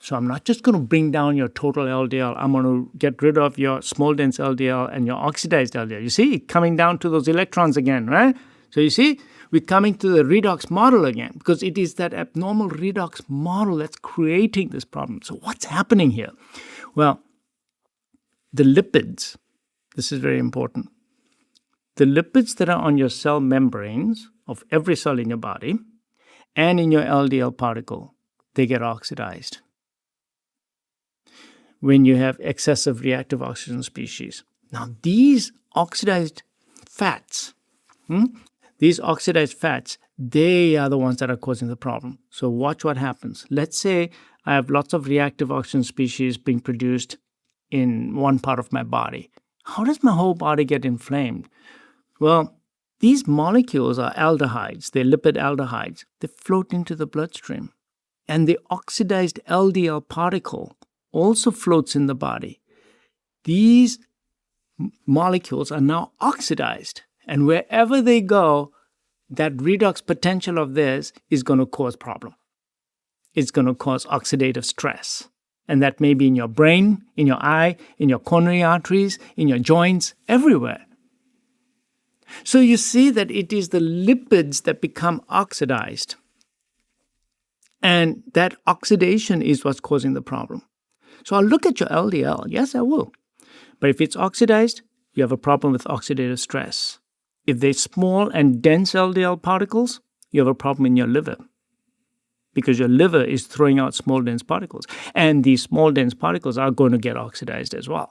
So I'm not just going to bring down your total LDL. I'm going to get rid of your small dense LDL and your oxidized LDL. You see, coming down to those electrons again, right? So you see, we're coming to the redox model again because it is that abnormal redox model that's creating this problem. So what's happening here? Well, the lipids, this is very important. The lipids that are on your cell membranes of every cell in your body and in your LDL particle, they get oxidized when you have excessive reactive oxygen species. Now, these oxidized fats, they are the ones that are causing the problem. So watch what happens. Let's say I have lots of reactive oxygen species being produced in one part of my body. How does my whole body get inflamed? Well, these molecules are aldehydes. They're lipid aldehydes. They float into the bloodstream. And the oxidized LDL particle also floats in the body. These molecules are now oxidized. And wherever they go, that redox potential of theirs is going to cause problem. It's going to cause oxidative stress. And that may be in your brain, in your eye, in your coronary arteries, in your joints, everywhere. So you see that it is the lipids that become oxidized. And that oxidation is what's causing the problem. So I'll look at your LDL. Yes, I will. But if it's oxidized, you have a problem with oxidative stress. If they're small and dense LDL particles, you have a problem in your liver because your liver is throwing out small dense particles. And these small dense particles are going to get oxidized as well.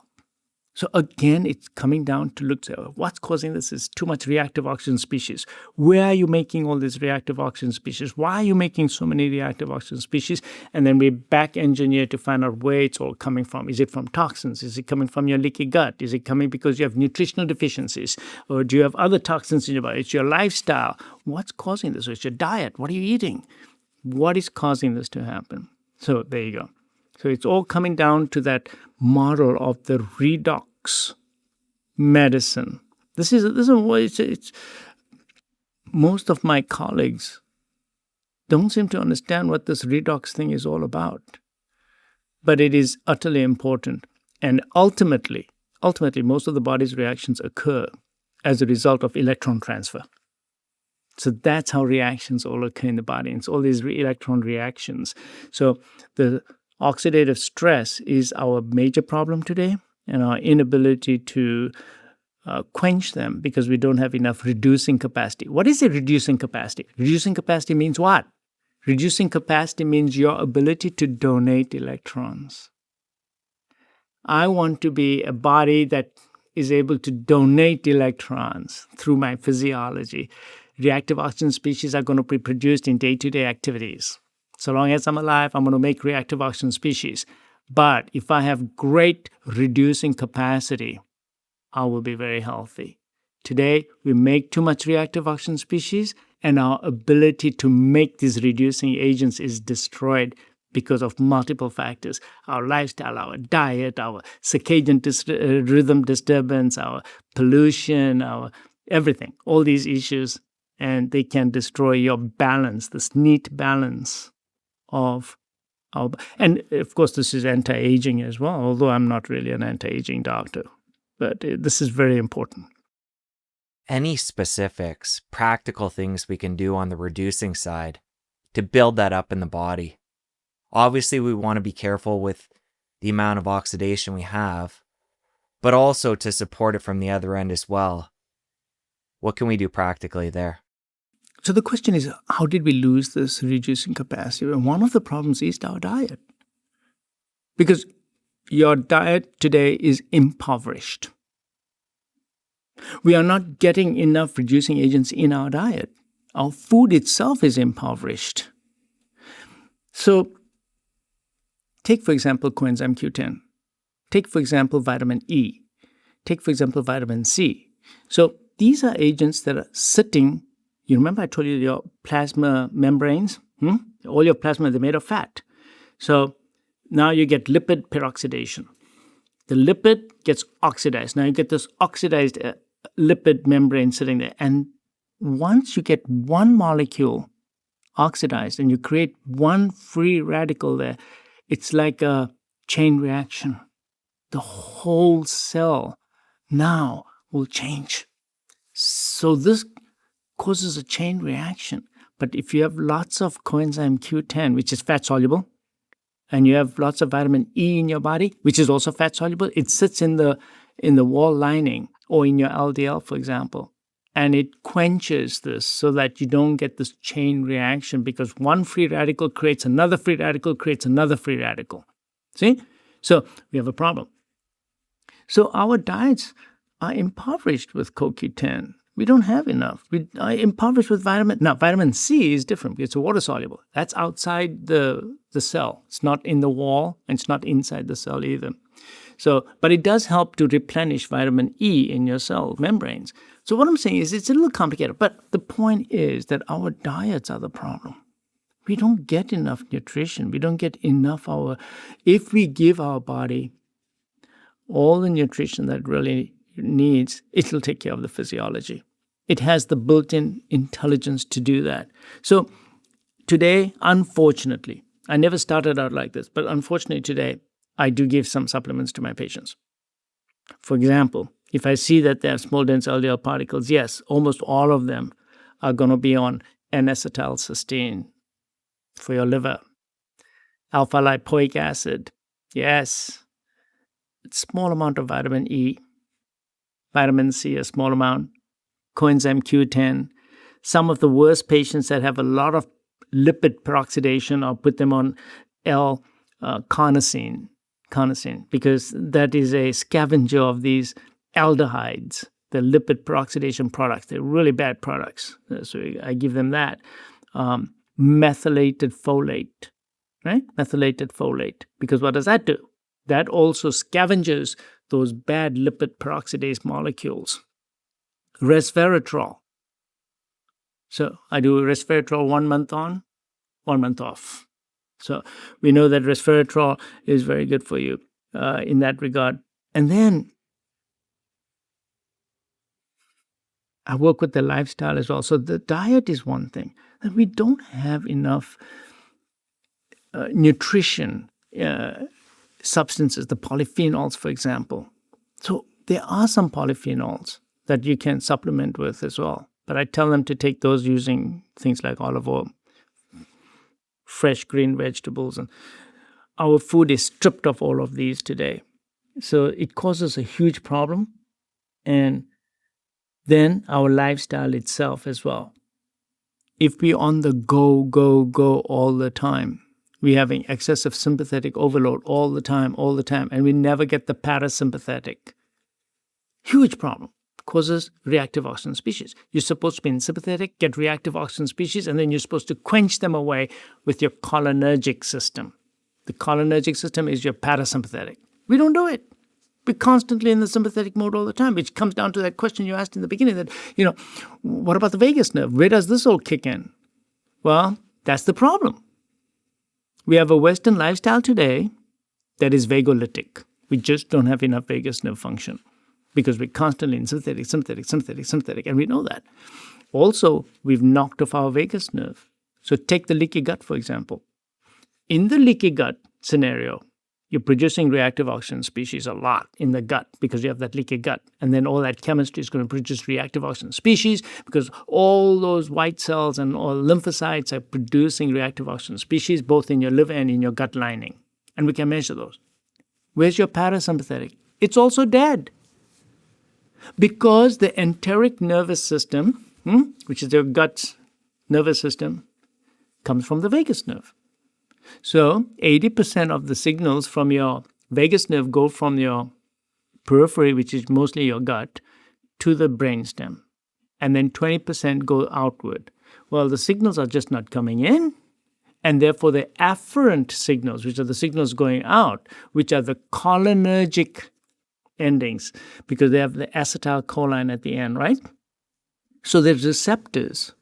So again, it's coming down to look at what's causing this is too much reactive oxygen species. Where are you making all these reactive oxygen species? Why are you making so many reactive oxygen species? And then we back engineer to find out where it's all coming from. Is it from toxins? Is it coming from your leaky gut? Is it coming because you have nutritional deficiencies? Or do you have other toxins in your body? It's your lifestyle. What's causing this? Or it's your diet. What are you eating? What is causing this to happen? So there you go. So it's all coming down to that model of the redox medicine. This is it's most of my colleagues don't seem to understand what this redox thing is all about. But it is utterly important. And ultimately, most of the body's reactions occur as a result of electron transfer. So that's how reactions all occur in the body. It's all these electron reactions. So the oxidative stress is our major problem today, and our inability to quench them because we don't have enough reducing capacity. What is a reducing capacity? Reducing capacity means what? Reducing capacity means your ability to donate electrons. I want to be a body that is able to donate electrons through my physiology. Reactive oxygen species are going to be produced in day-to-day activities. So long as I'm alive, I'm going to make reactive oxygen species. But if I have great reducing capacity, I will be very healthy. Today, we make too much reactive oxygen species, and our ability to make these reducing agents is destroyed because of multiple factors. Our lifestyle, our diet, our circadian rhythm disturbance, our pollution, our everything, all these issues, and they can destroy your balance, this neat balance of our... And of course, this is anti-aging as well, although I'm not really an anti-aging doctor. But this is very important. Any specifics, practical things we can do on the reducing side to build that up in the body? Obviously, we want to be careful with the amount of oxidation we have, but also to support it from the other end as well. What can we do practically there? So the question is, how did we lose this reducing capacity? And one of the problems is our diet. Because your diet today is impoverished. We are not getting enough reducing agents in our diet. Our food itself is impoverished. So take, for example, coenzyme Q10. Take, for example, vitamin E. Take, for example, vitamin C. So these are agents that are sitting. You remember I told you your plasma membranes? All your plasma, they're made of fat. So now you get lipid peroxidation. The lipid gets oxidized. Now you get this oxidized lipid membrane sitting there. And once you get one molecule oxidized and you create one free radical there, it's like a chain reaction. The whole cell now will change. So this causes a chain reaction. But if you have lots of coenzyme Q10, which is fat soluble, and you have lots of vitamin E in your body, which is also fat soluble, it sits in the wall lining or in your LDL, for example, and it quenches this so that you don't get this chain reaction, because one free radical creates another free radical, creates another free radical. See? So we have a problem. So our diets are impoverished with CoQ10. We don't have enough. We are impoverished with vitamin. Now, vitamin C is different because it's water soluble. That's outside the cell. It's not in the wall, and it's not inside the cell either. So, but it does help to replenish vitamin E in your cell membranes. So what I'm saying is it's a little complicated, but the point is that our diets are the problem. We don't get enough nutrition. We don't get enough if we give our body all the nutrition that it really needs, it'll take care of the physiology. It has the built-in intelligence to do that. So today, unfortunately, I never started out like this, but unfortunately today, I do give some supplements to my patients. For example, if I see that they have small dense LDL particles, yes, almost all of them are going to be on N-acetylcysteine for your liver. Alpha lipoic acid, yes. Small amount of vitamin E. Vitamin C, a small amount. Coenzyme Q10. Some of the worst patients that have a lot of lipid peroxidation, I'll put them on L-carnosine, because that is a scavenger of these aldehydes, the lipid peroxidation products. They're really bad products. So I give them that. Methylated folate, right? Methylated folate. Because what does that do? That also scavenges those bad lipid peroxidase molecules. Resveratrol. So I do resveratrol 1 month on, 1 month off. So we know that resveratrol is very good for you in that regard. And then I work with the lifestyle as well. So the diet is one thing. And we don't have enough nutrition substances, the polyphenols, for example. So there are some polyphenols that you can supplement with as well. But I tell them to take those using things like olive oil, fresh green vegetables. And our food is stripped of all of these today. So it causes a huge problem. And then our lifestyle itself as well. If we're on the go all the time, we're having excessive sympathetic overload all the time, and we never get the parasympathetic. Huge problem. Causes reactive oxygen species. You're supposed to be in sympathetic, get reactive oxygen species, and then you're supposed to quench them away with your cholinergic system. The cholinergic system is your parasympathetic. We don't do it. We're constantly in the sympathetic mode all the time, which comes down to that question you asked in the beginning that, what about the vagus nerve? Where does this all kick in? Well, that's the problem. We have a Western lifestyle today that is vagolytic. We just don't have enough vagus nerve function because we're constantly in sympathetic, and we know that. Also, we've knocked off our vagus nerve. So take the leaky gut, for example. In the leaky gut scenario, you're producing reactive oxygen species a lot in the gut because you have that leaky gut. And then all that chemistry is going to produce reactive oxygen species because all those white cells and all lymphocytes are producing reactive oxygen species both in your liver and in your gut lining. And we can measure those. Where's your parasympathetic? It's also dead. Because the enteric nervous system, which is your gut nervous system, comes from the vagus nerve. So 80% of the signals from your vagus nerve go from your periphery, which is mostly your gut, to the brainstem. And then 20% go outward. Well, the signals are just not coming in. And therefore, the afferent signals, which are the signals going out, which are the cholinergic endings, because they have the acetylcholine at the end, right? So there's receptors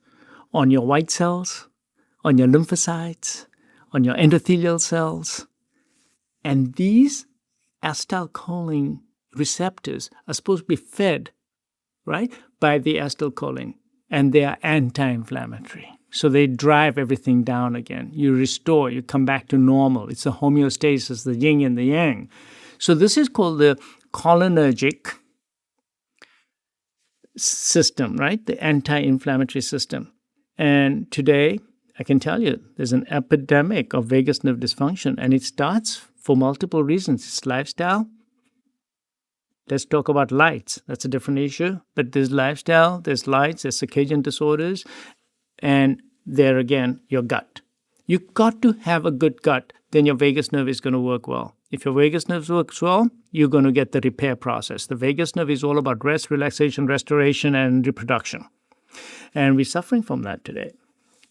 on your white cells, on your lymphocytes, on your endothelial cells. And these acetylcholine receptors are supposed to be fed, right, by the acetylcholine. And they are anti-inflammatory. So they drive everything down again. You restore, you come back to normal. It's a homeostasis, the yin and the yang. So this is called the cholinergic system, right? The anti-inflammatory system. And today, I can tell you, there's an epidemic of vagus nerve dysfunction, and it starts for multiple reasons. It's lifestyle. Let's talk about lights. That's a different issue. But there's lifestyle, there's lights, there's circadian disorders, and there again, your gut. You've got to have a good gut, then your vagus nerve is going to work well. If your vagus nerve works well, you're going to get the repair process. The vagus nerve is all about rest, relaxation, restoration, and reproduction. And we're suffering from that today.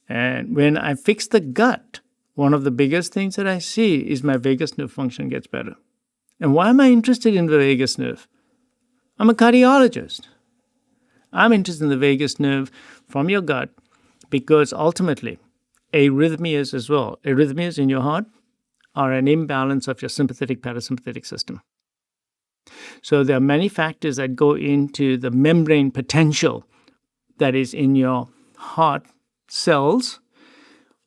And when I fix the gut, one of the biggest things that I see is my vagus nerve function gets better. And why am I interested in the vagus nerve? I'm a cardiologist. I'm interested in the vagus nerve from your gut because ultimately, arrhythmias as well. Arrhythmias in your heart are an imbalance of your sympathetic parasympathetic system. So there are many factors that go into the membrane potential that is in your heart cells.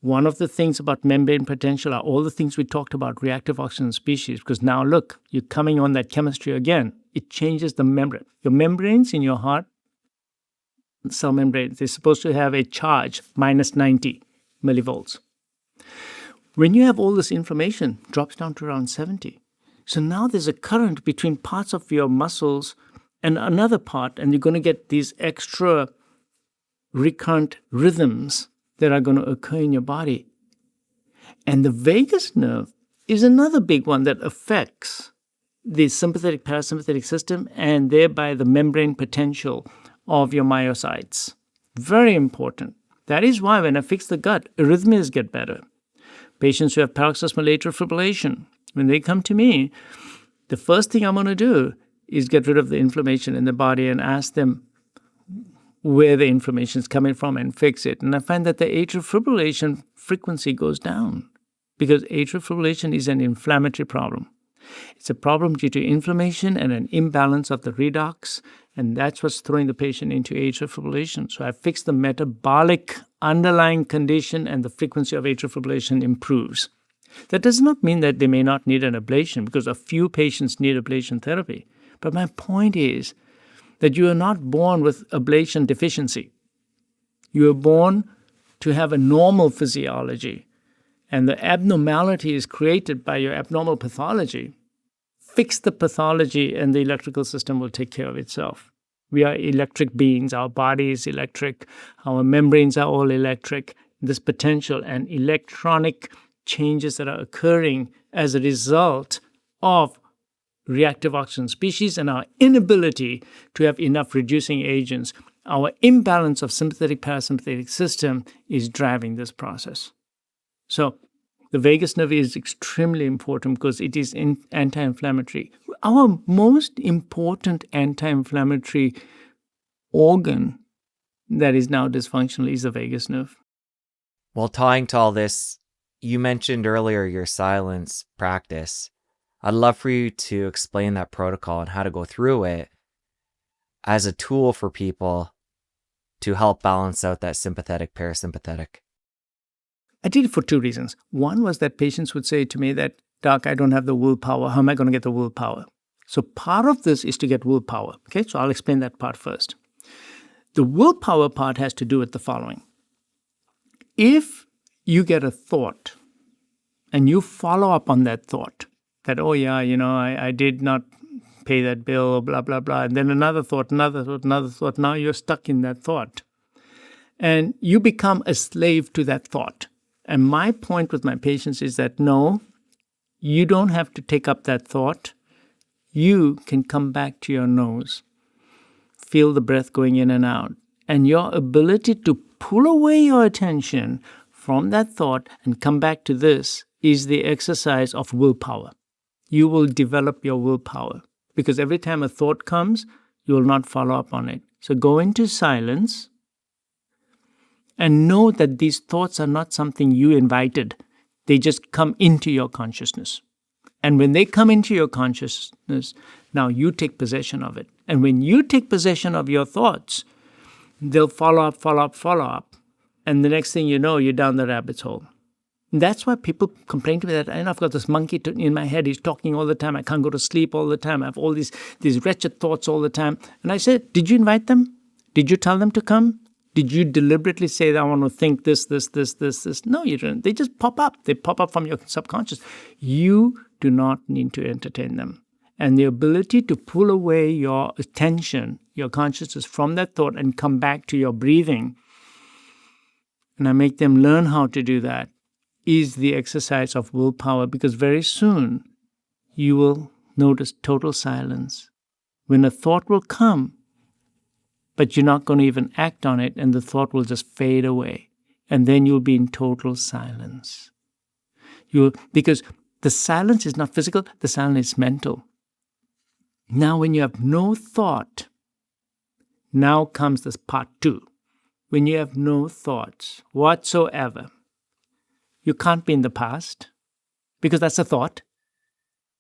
One of the things about membrane potential are all the things we talked about, reactive oxygen species, because now look, you're coming on that chemistry again. It changes the membrane. Your membranes in your heart, cell membranes, they're supposed to have a charge, minus 90 millivolts. When you have all this information, it drops down to around 70. So now there's a current between parts of your muscles and another part, and you're going to get these extra recurrent rhythms that are going to occur in your body. And the vagus nerve is another big one that affects the sympathetic parasympathetic system and thereby the membrane potential of your myocytes. Very important. That is why when I fix the gut, arrhythmias get better. Patients who have paroxysmal atrial fibrillation, when they come to me, the first thing I'm going to do is get rid of the inflammation in the body and ask them where the inflammation is coming from and fix it. And I find that the atrial fibrillation frequency goes down because atrial fibrillation is an inflammatory problem. It's a problem due to inflammation and an imbalance of the redox, and that's what's throwing the patient into atrial fibrillation. So I fix the metabolic underlying condition and the frequency of atrial fibrillation improves. That does not mean that they may not need an ablation because a few patients need ablation therapy. But my point is that you are not born with ablation deficiency. You are born to have a normal physiology, and the abnormality is created by your abnormal pathology. Fix the pathology and the electrical system will take care of itself. We are electric beings. Our body is electric. Our membranes are all electric. This potential and electronic changes that are occurring as a result of reactive oxygen species and our inability to have enough reducing agents, our imbalance of sympathetic parasympathetic system is driving this process. So the vagus nerve is extremely important because it is anti-inflammatory. Our most important anti-inflammatory organ that is now dysfunctional is the vagus nerve. Well, tying to all this, you mentioned earlier your silence practice. I'd love for you to explain that protocol and how to go through it as a tool for people to help balance out that sympathetic parasympathetic. I did it for two reasons. One was that patients would say to me that, Doc, I don't have the willpower. How am I going to get the willpower? So part of this is to get willpower. Okay, so I'll explain that part first. The willpower part has to do with the following. If you get a thought and you follow up on that thought, that, oh yeah, I did not pay that bill, or blah, blah, blah. And then another thought. Now you're stuck in that thought. And you become a slave to that thought. And my point with my patients is that, no, you don't have to take up that thought. You can come back to your nose, feel the breath going in and out. And your ability to pull away your attention from that thought and come back to this is the exercise of willpower. You will develop your willpower because every time a thought comes, you will not follow up on it. So go into silence and know that these thoughts are not something you invited. They just come into your consciousness. And when they come into your consciousness, now you take possession of it. And when you take possession of your thoughts, they'll follow up. And the next thing you know, you're down the rabbit's hole. And that's why people complain to me that I've got this monkey in my head. He's talking all the time. I can't go to sleep all the time. I have all these wretched thoughts all the time. And I said, did you invite them? Did you tell them to come? Did you deliberately say that I want to think this? No, you didn't. They just pop up. They pop up from your subconscious. You do not need to entertain them. And the ability to pull away your attention, your consciousness from that thought and come back to your breathing, and I make them learn how to do that, is the exercise of willpower, because very soon you will notice total silence. When a thought will come, but you're not going to even act on it, and the thought will just fade away. And then you'll be in total silence. Because the silence is not physical, the silence is mental. Now when you have no thought, now comes this part 2. When you have no thoughts whatsoever, you can't be in the past, because that's a thought.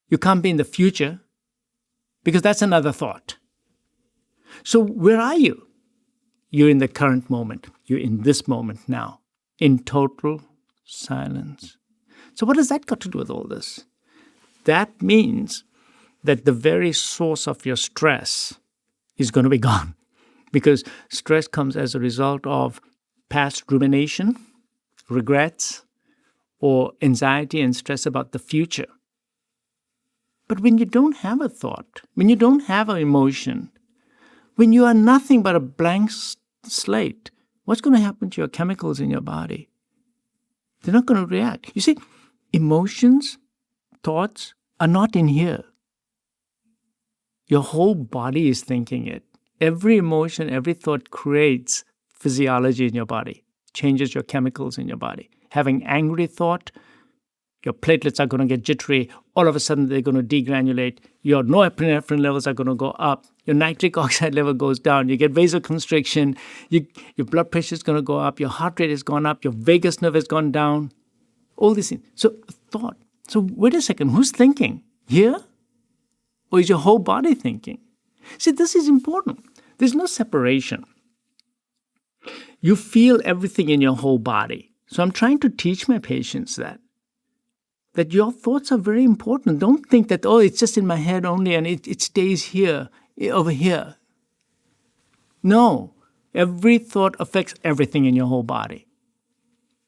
You can't be in the future, because that's another thought. So where are you? You're in the current moment. You're in this moment now, in total silence. So what has that got to do with all this? That means that the very source of your stress is going to be gone, because stress comes as a result of past rumination, regrets, or anxiety and stress about the future. But when you don't have a thought, when you don't have an emotion, when you are nothing but a blank slate, what's going to happen to your chemicals in your body? They're not going to react. You see, emotions, thoughts are not in here. Your whole body is thinking it. Every emotion, every thought creates physiology in your body, changes your chemicals in your body. Having angry thought, your platelets are going to get jittery. All of a sudden, they're going to degranulate. Your norepinephrine levels are going to go up. Your nitric oxide level goes down. You get vasoconstriction. Your blood pressure is going to go up. Your heart rate has gone up. Your vagus nerve has gone down. All these things. So thought. So wait a second. Who's thinking? Here? Or is your whole body thinking? See, this is important. There's no separation. You feel everything in your whole body. So I'm trying to teach my patients that your thoughts are very important. Don't think that, it's just in my head only and it stays here, over here. No. Every thought affects everything in your whole body,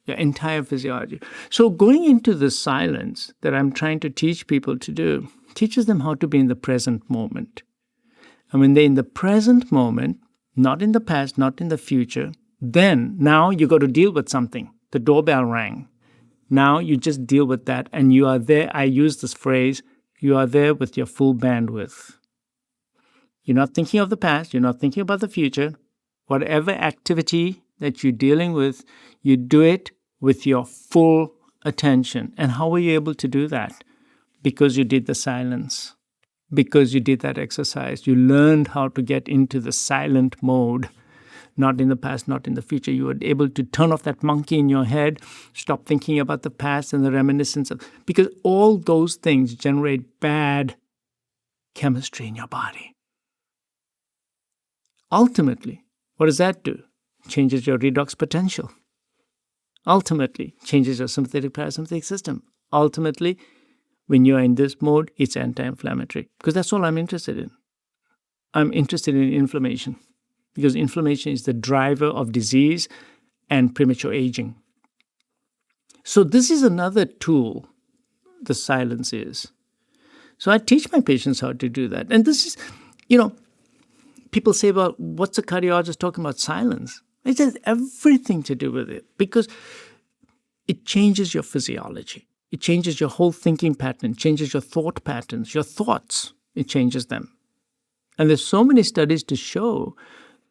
your entire physiology. So going into the silence that I'm trying to teach people to do teaches them how to be in the present moment. And when they're in the present moment, not in the past, not in the future, then now you got to deal with something. The doorbell rang. Now you just deal with that, and you are there. I use this phrase, you are there with your full bandwidth. You're not thinking of the past. You're not thinking about the future. Whatever activity that you're dealing with, you do it with your full attention. And how were you able to do that? Because you did the silence. Because you did that exercise. You learned how to get into the silent mode. Not in the past, not in the future. You were able to turn off that monkey in your head, stop thinking about the past and the reminiscence of, because all those things generate bad chemistry in your body. Ultimately, what does that do? Changes your redox potential. Ultimately, changes your sympathetic parasympathetic system. Ultimately, when you're in this mode, it's anti-inflammatory, because that's all I'm interested in. I'm interested in inflammation, because inflammation is the driver of disease and premature aging. So this is another tool, the silence is. So I teach my patients how to do that. And this is, people say, well, what's a cardiologist talking about silence? It has everything to do with it, because it changes your physiology. It changes your whole thinking pattern, changes your thought patterns, your thoughts, it changes them. And there's so many studies to show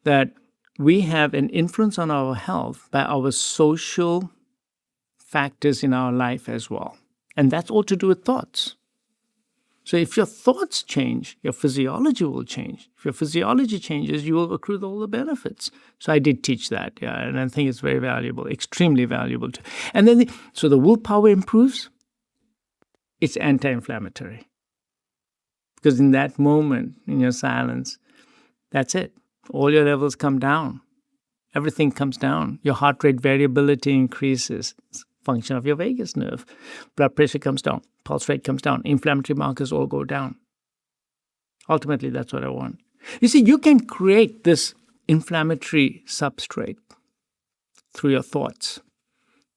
that we have an influence on our health by our social factors in our life as well. And that's all to do with thoughts. So if your thoughts change, your physiology will change. If your physiology changes, you will accrue all the benefits. So I did teach that, and I think it's very valuable, extremely valuable. And then, so the willpower improves. It's anti-inflammatory. Because in that moment, in your silence, that's it. All your levels come down. everything comes down. Your heart rate variability increases. It's a function of your vagus nerve. Blood pressure comes down. Pulse rate comes down. Inflammatory markers all go down. Ultimately, that's what I want. You see, you can create this inflammatory substrate through your thoughts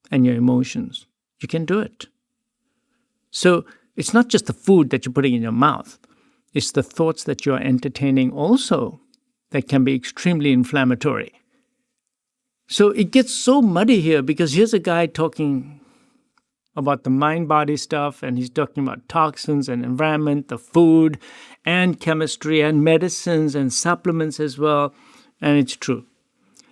and your emotions. You can do it. So it's not just the food that you're putting in your mouth. It's the thoughts that you're entertaining also that can be extremely inflammatory. So it gets so muddy here because here's a guy talking about the mind-body stuff, and he's talking about toxins and environment, the food, and chemistry, and medicines, and supplements as well. And it's true.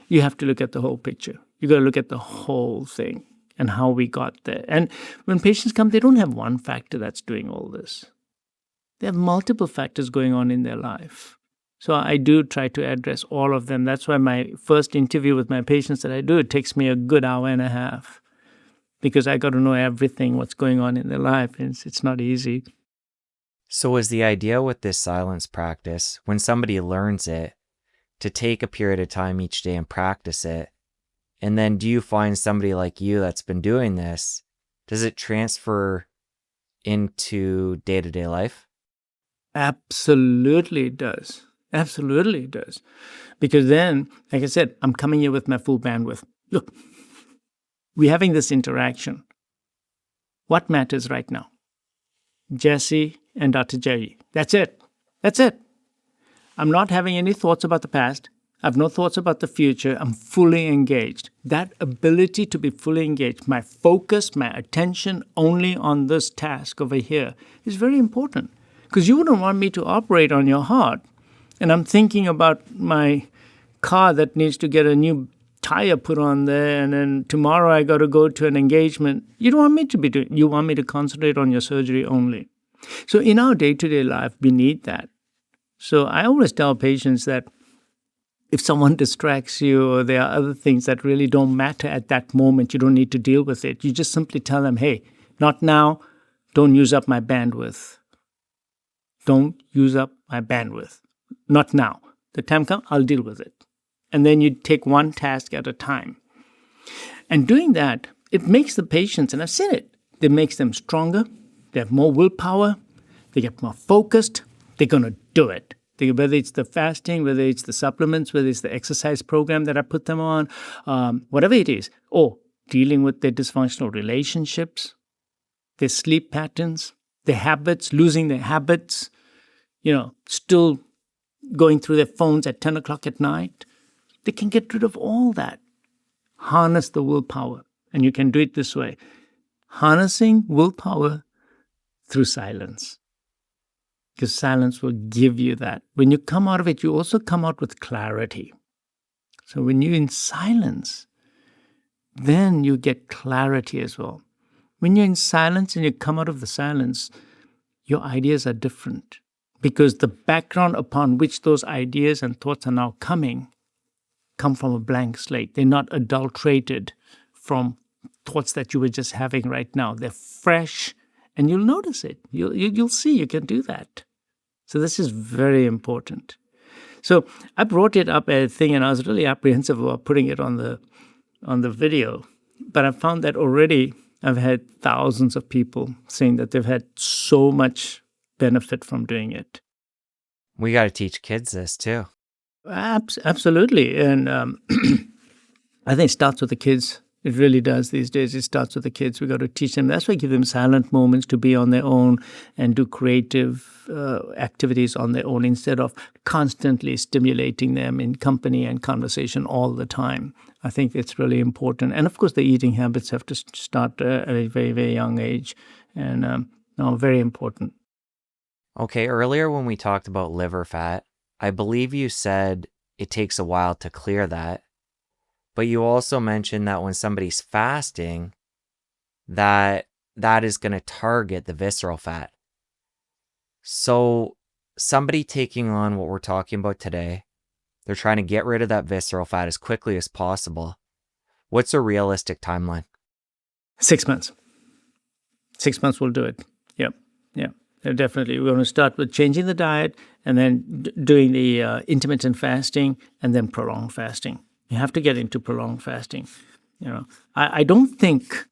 You have to look at the whole picture. You got to look at the whole thing and how we got there. And when patients come, they don't have one factor that's doing all this. They have multiple factors going on in their life. So I do try to address all of them. That's why my first interview with my patients that I do, it takes me a good hour and a half because I got to know everything, what's going on in their life. And it's not easy. So is the idea with this silence practice, when somebody learns it, to take a period of time each day and practice it? And then do you find somebody like you that's been doing this, does it transfer into day-to-day life? Absolutely it does. Absolutely it does. Because then, like I said, I'm coming here with my full bandwidth. Look, we're having this interaction. What matters right now? Jesse and Dr. Jerry. That's it. That's it. I'm not having any thoughts about the past. I have no thoughts about the future. I'm fully engaged. That ability to be fully engaged, my focus, my attention only on this task over here is very important. Because you wouldn't want me to operate on your heart. And I'm thinking about my car that needs to get a new tire put on there, and then tomorrow I got to go to an engagement. You don't want me to be doing, you want me to concentrate on your surgery only. So in our day-to-day life, we need that. So I always tell patients that if someone distracts you or there are other things that really don't matter at that moment, you don't need to deal with it. You just simply tell them, hey, not now, don't use up my bandwidth. Don't use up my bandwidth. Not now. The time comes, I'll deal with it. And then you take one task at a time. And doing that, it makes the patients, and I've seen it, it makes them stronger, they have more willpower, they get more focused, they're going to do it. Whether it's the fasting, whether it's the supplements, whether it's the exercise program that I put them on, whatever it is, or dealing with their dysfunctional relationships, their sleep patterns, their habits, losing their habits, still going through their phones at 10 o'clock at night. They can get rid of all that. Harness the willpower. And you can do it this way. Harnessing willpower through silence. Because silence will give you that. When you come out of it, you also come out with clarity. So when you're in silence, then you get clarity as well. When you're in silence and you come out of the silence, your ideas are different. Because the background upon which those ideas and thoughts are now coming come from a blank slate. They're not adulterated from thoughts that you were just having right now. They're fresh, and you'll notice it. You'll see you can do that. So this is very important. So I brought it up as a thing, and I was really apprehensive about putting it on the video. But I found that already I've had thousands of people saying that they've had so much benefit from doing it. We got to teach kids this too. Absolutely. And I think it starts with the kids. It really does these days. It starts with the kids. We got to teach them. That's why I give them silent moments to be on their own and do creative activities on their own instead of constantly stimulating them in company and conversation all the time. I think it's really important. And of course, the eating habits have to start at a very, very young age and very important. Okay, earlier when we talked about liver fat, I believe you said it takes a while to clear that. But you also mentioned that when somebody's fasting, that is going to target the visceral fat. So somebody taking on what we're talking about today, they're trying to get rid of that visceral fat as quickly as possible. What's a realistic timeline? 6 months. 6 months will do it. Yep. Definitely. We're going to start with changing the diet and then doing the intermittent fasting and then prolonged fasting. You have to get into prolonged fasting. I don't think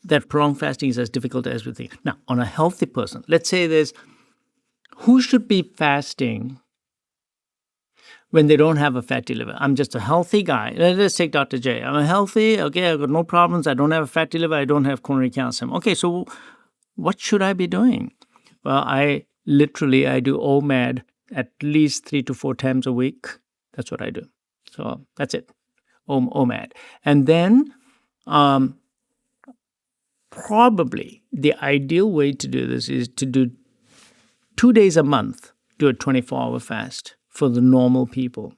that prolonged fasting is as difficult as we think. Now, on a healthy person, let's say who should be fasting when they don't have a fatty liver? I'm just a healthy guy. Let's take Dr. J. I'm healthy. Okay, I've got no problems. I don't have a fatty liver. I don't have coronary calcium. Okay, so what should I be doing? Well, I do OMAD at least 3 to 4 times a week. That's what I do. So that's it, OMAD. And then probably the ideal way to do this is to do 2 days a month, do a 24-hour fast for the normal people.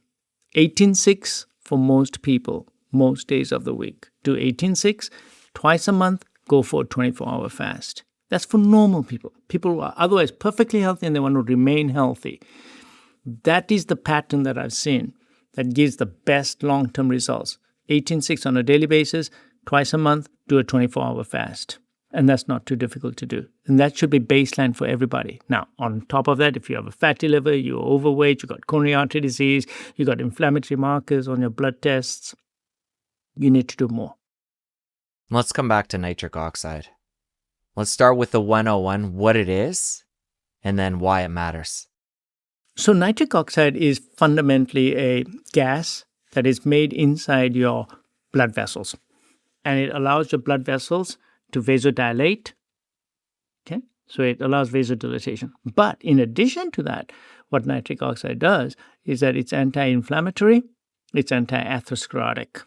18-6 for most people, most days of the week. Do 18-6, twice a month, go for a 24-hour fast. That's for normal people. People who are otherwise perfectly healthy and they want to remain healthy. That is the pattern that I've seen that gives the best long-term results. 18-6 on a daily basis, twice a month, do a 24-hour fast. And that's not too difficult to do. And that should be baseline for everybody. Now, on top of that, if you have a fatty liver, you're overweight, you've got coronary artery disease, you've got inflammatory markers on your blood tests, you need to do more. Let's come back to nitric oxide. Let's start with the 101, what it is, and then why it matters. So nitric oxide is fundamentally a gas that is made inside your blood vessels. And it allows your blood vessels to vasodilate. Okay, so it allows vasodilatation. But in addition to that, what nitric oxide does is that it's anti-inflammatory, it's anti-atherosclerotic.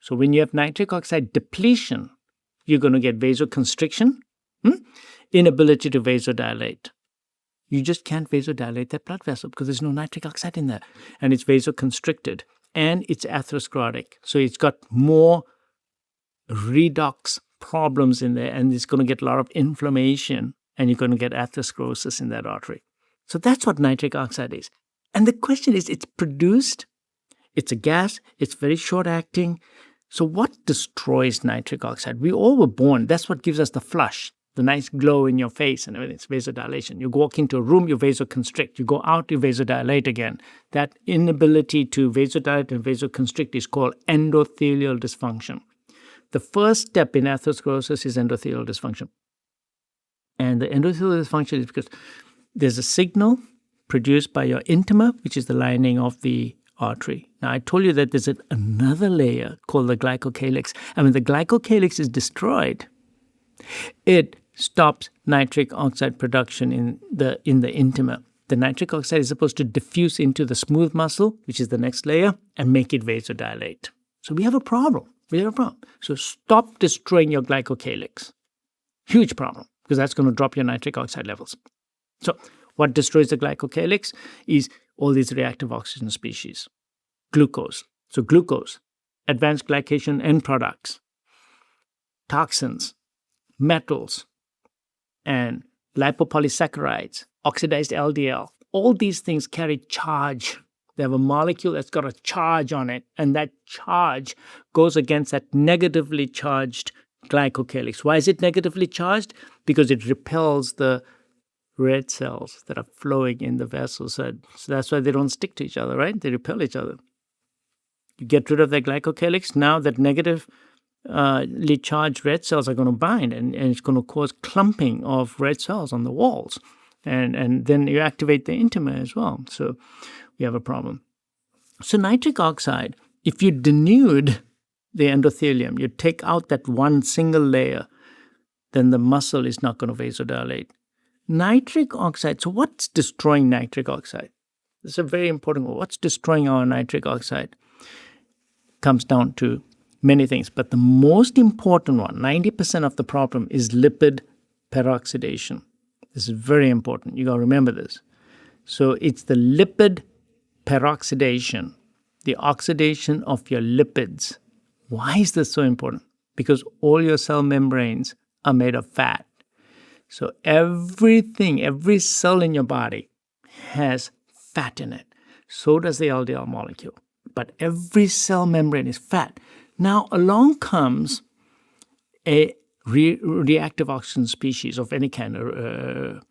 So when you have nitric oxide depletion, you're going to get vasoconstriction, inability to vasodilate. You just can't vasodilate that blood vessel because there's no nitric oxide in there. And it's vasoconstricted and it's atherosclerotic. So it's got more redox problems in there, and it's going to get a lot of inflammation, and you're going to get atherosclerosis in that artery. So that's what nitric oxide is. And the question is, it's produced, it's a gas, it's very short-acting. So what destroys nitric oxide? We all were born, that's what gives us the flush, the nice glow in your face and everything. It's vasodilation. You walk into a room, you vasoconstrict. You go out, you vasodilate again. That inability to vasodilate and vasoconstrict is called endothelial dysfunction. The first step in atherosclerosis is endothelial dysfunction. And the endothelial dysfunction is because there's a signal produced by your intima, which is the lining of the artery. Now, I told you that there's another layer called the glycocalyx. And when the glycocalyx is destroyed, it stops nitric oxide production in the intima. The nitric oxide is supposed to diffuse into the smooth muscle, which is the next layer, and make it vasodilate. So we have a problem. So stop destroying your glycocalyx. Huge problem, because that's going to drop your nitric oxide levels. So what destroys the glycocalyx is all these reactive oxygen species. Glucose. So glucose, advanced glycation end products, toxins, metals, and lipopolysaccharides, oxidized LDL. All these things carry charge. They have a molecule that's got a charge on it, and that charge goes against that negatively charged glycocalyx. Why is it negatively charged? Because it repels the red cells that are flowing in the vessels. So that's why they don't stick to each other, right? They repel each other. You get rid of that glycocalyx, now that negatively charged red cells are going to bind, and it's going to cause clumping of red cells on the walls. And then you activate the intima as well. So we have a problem. So nitric oxide, if you denude the endothelium, you take out that one single layer, then the muscle is not going to vasodilate. Nitric oxide, so what's destroying nitric oxide? This is a very important one. What's destroying our nitric oxide? Comes down to many things, but the most important one, 90% of the problem, is lipid peroxidation. This is very important. You got to remember this. So it's the lipid peroxidation, the oxidation of your lipids. Why is this so important? Because all your cell membranes are made of fat. So everything, every cell in your body has fat in it. So does the LDL molecule. But every cell membrane is fat. Now along comes a reactive oxygen species of any kind,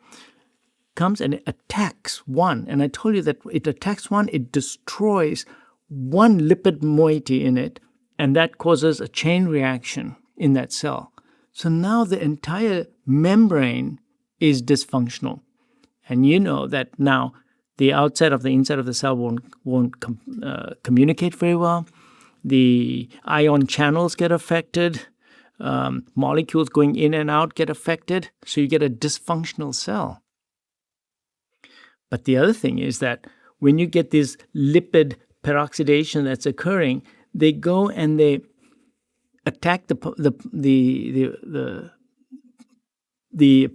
comes and it attacks one. And I told you that it attacks one, it destroys one lipid moiety in it, and that causes a chain reaction in that cell. So now the entire membrane is dysfunctional. And you know that now the outside of the inside of the cell won't communicate very well. The ion channels get affected. Molecules going in and out get affected. So you get a dysfunctional cell. But the other thing is that when you get this lipid peroxidation that's occurring, they go and they attack the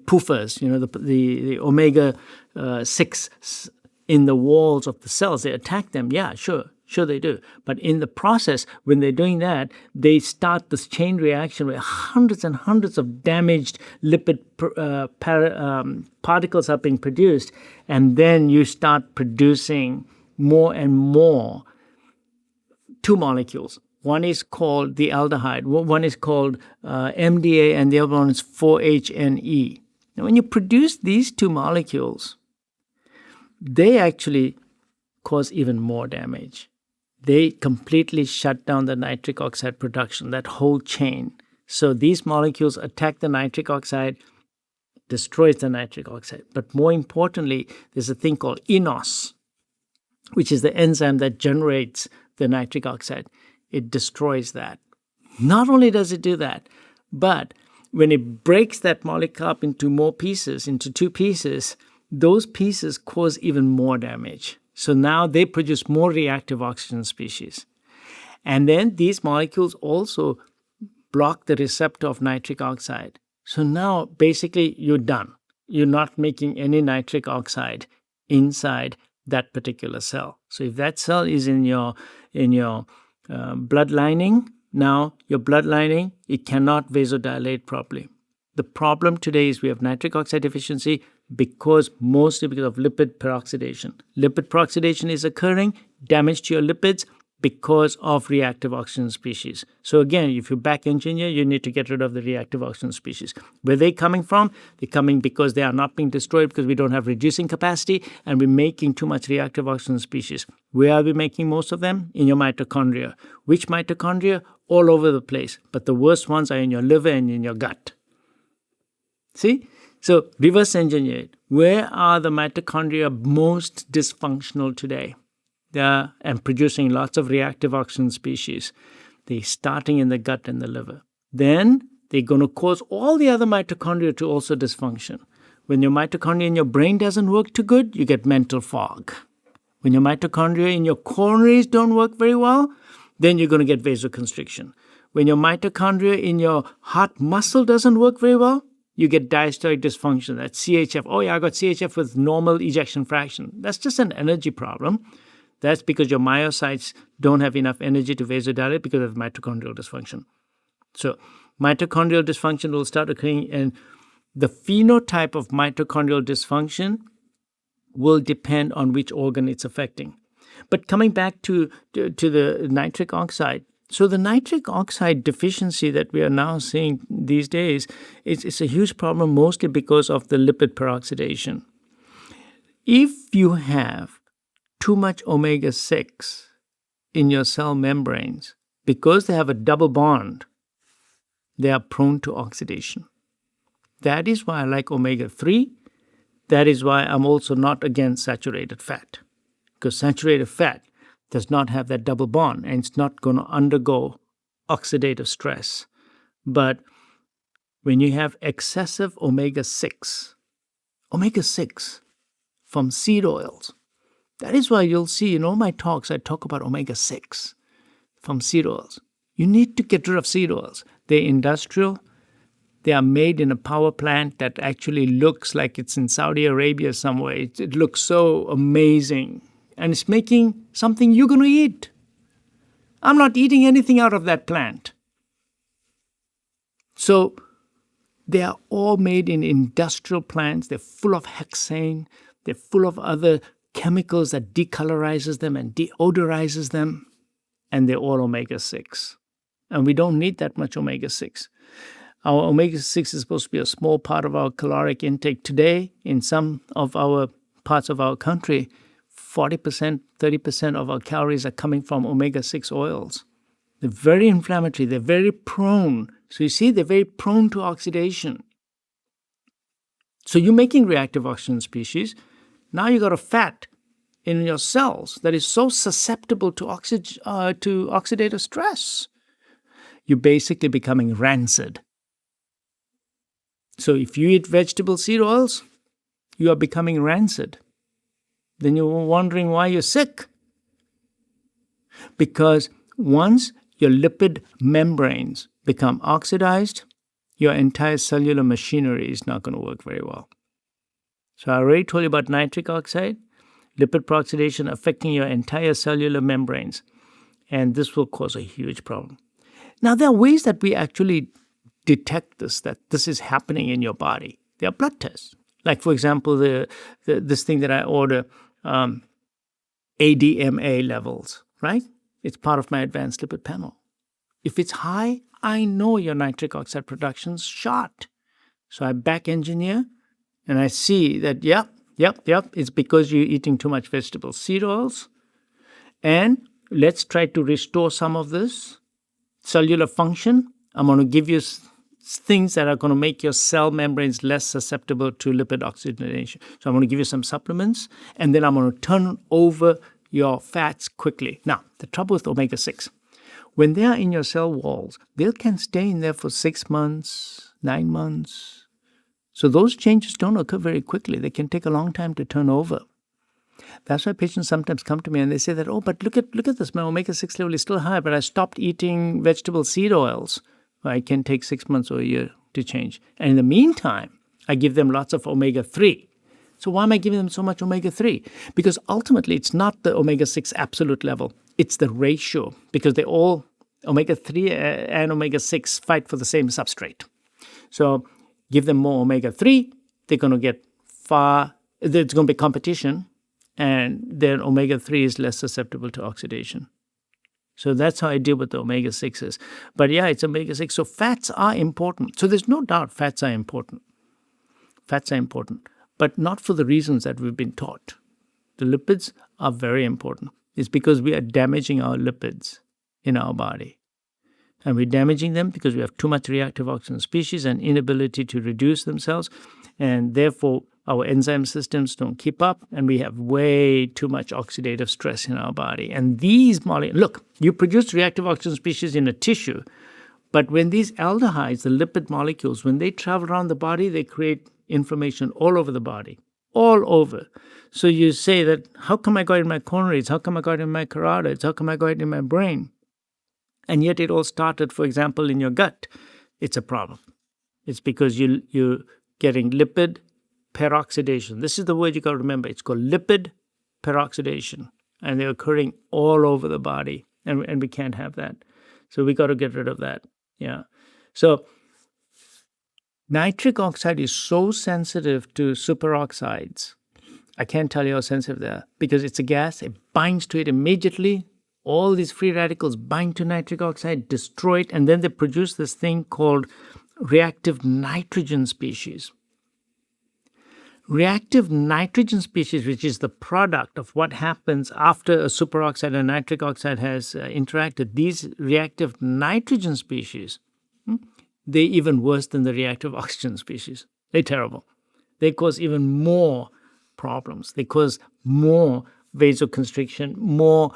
puffers, the omega 6 in the walls of the cells. They attack them. Yeah, sure they do. But in the process, when they're doing that, they start this chain reaction where hundreds and hundreds of damaged lipid particles are being produced, and then you start producing more and more two molecules. One is called the aldehyde, one is called MDA, and the other one is 4-HNE. Now, when you produce these two molecules, they actually cause even more damage. They completely shut down the nitric oxide production, that whole chain. So these molecules attack the nitric oxide, destroys the nitric oxide. But more importantly, there's a thing called enos, which is the enzyme that generates the nitric oxide. It destroys that. Not only does it do that, but when it breaks that molecule up into more pieces, into two pieces, those pieces cause even more damage. So now they produce more reactive oxygen species. And then these molecules also block the receptor of nitric oxide. So now basically you're done. You're not making any nitric oxide inside that particular cell. So if that cell is in your blood lining, now your blood lining, it cannot vasodilate properly. The problem today is we have nitric oxide deficiency mostly because of lipid peroxidation. Lipid peroxidation is occurring, damage to your lipids because of reactive oxygen species. So again, if you back engineer, you need to get rid of the reactive oxygen species. Where are they coming from? They're coming because they are not being destroyed because we don't have reducing capacity and we're making too much reactive oxygen species. Where are we making most of them? In your mitochondria. Which mitochondria? All over the place. But the worst ones are in your liver and in your gut. See? So reverse engineer it. Where are the mitochondria most dysfunctional today? And producing lots of reactive oxygen species. They're starting in the gut and the liver. Then they're going to cause all the other mitochondria to also dysfunction. When your mitochondria in your brain doesn't work too good, you get mental fog. When your mitochondria in your coronaries don't work very well, then you're going to get vasoconstriction. When your mitochondria in your heart muscle doesn't work very well, you get diastolic dysfunction. That's CHF. Oh yeah, I got CHF with normal ejection fraction. That's just an energy problem. That's because your myocytes don't have enough energy to vasodilate because of mitochondrial dysfunction. So mitochondrial dysfunction will start occurring, and the phenotype of mitochondrial dysfunction will depend on which organ it's affecting. But coming back to the nitric oxide, so the nitric oxide deficiency that we are now seeing these days, it's a huge problem mostly because of the lipid peroxidation. If you have too much omega-6 in your cell membranes, because they have a double bond, they are prone to oxidation. That is why I like omega-3. That is why I'm also not against saturated fat, because saturated fat does not have that double bond and it's not going to undergo oxidative stress. But when you have excessive omega-6 from seed oils, that is why you'll see in all my talks, I talk about omega-6 from seed oils. You need to get rid of seed oils. They're industrial. They are made in a power plant that actually looks like it's in Saudi Arabia somewhere. It looks so amazing. And it's making something you're going to eat. I'm not eating anything out of that plant. So they are all made in industrial plants. They're full of hexane. They're full of other chemicals that decolorizes them and deodorizes them, and they're all omega-6. And we don't need that much omega-6. Our omega-6 is supposed to be a small part of our caloric intake today. In some of our parts of our country, 40%, 30% of our calories are coming from omega-6 oils. They're very inflammatory. They're very prone. So you see, they're very prone to oxidation. So you're making reactive oxygen species. Now you got a fat in your cells that is so susceptible to oxidative stress. You're basically becoming rancid. So if you eat vegetable seed oils, you are becoming rancid. Then you're wondering why you're sick. Because once your lipid membranes become oxidized, your entire cellular machinery is not going to work very well. So I already told you about nitric oxide, lipid peroxidation affecting your entire cellular membranes. And this will cause a huge problem. Now, there are ways that we actually detect this, that this is happening in your body. There are blood tests. Like, for example, this thing that I order, ADMA levels, right? It's part of my advanced lipid panel. If it's high, I know your nitric oxide production's shot. So I back engineer and I see that, yep, it's because you're eating too much vegetable seed oils. And let's try to restore some of this cellular function. I'm going to give you things that are going to make your cell membranes less susceptible to lipid oxidation. So I'm going to give you some supplements, and then I'm going to turn over your fats quickly. Now, the trouble with omega-6, when they are in your cell walls, they can stay in there for 6 months, 9 months. So those changes don't occur very quickly. They can take a long time to turn over. That's why patients sometimes come to me and they say that, oh, but look at this, my omega-6 level is still high, but I stopped eating vegetable seed oils. Well, it can take 6 months or a year to change. And in the meantime, I give them lots of omega-3. So why am I giving them so much omega-3? Because ultimately, it's not the omega-6 absolute level. It's the ratio, because they all, omega-3 and omega-6 fight for the same substrate. So give them more omega-3, they're going to get there's going to be competition, and then omega-3 is less susceptible to oxidation. So that's how I deal with the omega-6s. But yeah, it's omega-6. So fats are important. So there's no doubt fats are important. Fats are important, but not for the reasons that we've been taught. The lipids are very important. It's because we are damaging our lipids in our body. And we're damaging them because we have too much reactive oxygen species and inability to reduce themselves. And therefore, our enzyme systems don't keep up, and we have way too much oxidative stress in our body. And these molecules, look, you produce reactive oxygen species in a tissue, but when these aldehydes, the lipid molecules, when they travel around the body, they create inflammation all over the body, all over. So you say that, how come I got it in my coronaries? How come I got it in my carotids? How come I got it in my brain? And yet it all started, for example, in your gut. It's a problem. It's because you're getting lipid peroxidation. This is the word you got to remember. It's called lipid peroxidation. And they're occurring all over the body. And we can't have that. So we got to get rid of that. Yeah. So nitric oxide is so sensitive to superoxides. I can't tell you how sensitive they are, because it's a gas. It binds to it immediately. All these free radicals bind to nitric oxide, destroy it, and then they produce this thing called reactive nitrogen species. Reactive nitrogen species, which is the product of what happens after a superoxide and nitric oxide has interacted, these reactive nitrogen species, they're even worse than the reactive oxygen species. They're terrible. They cause even more problems. They cause more vasoconstriction, more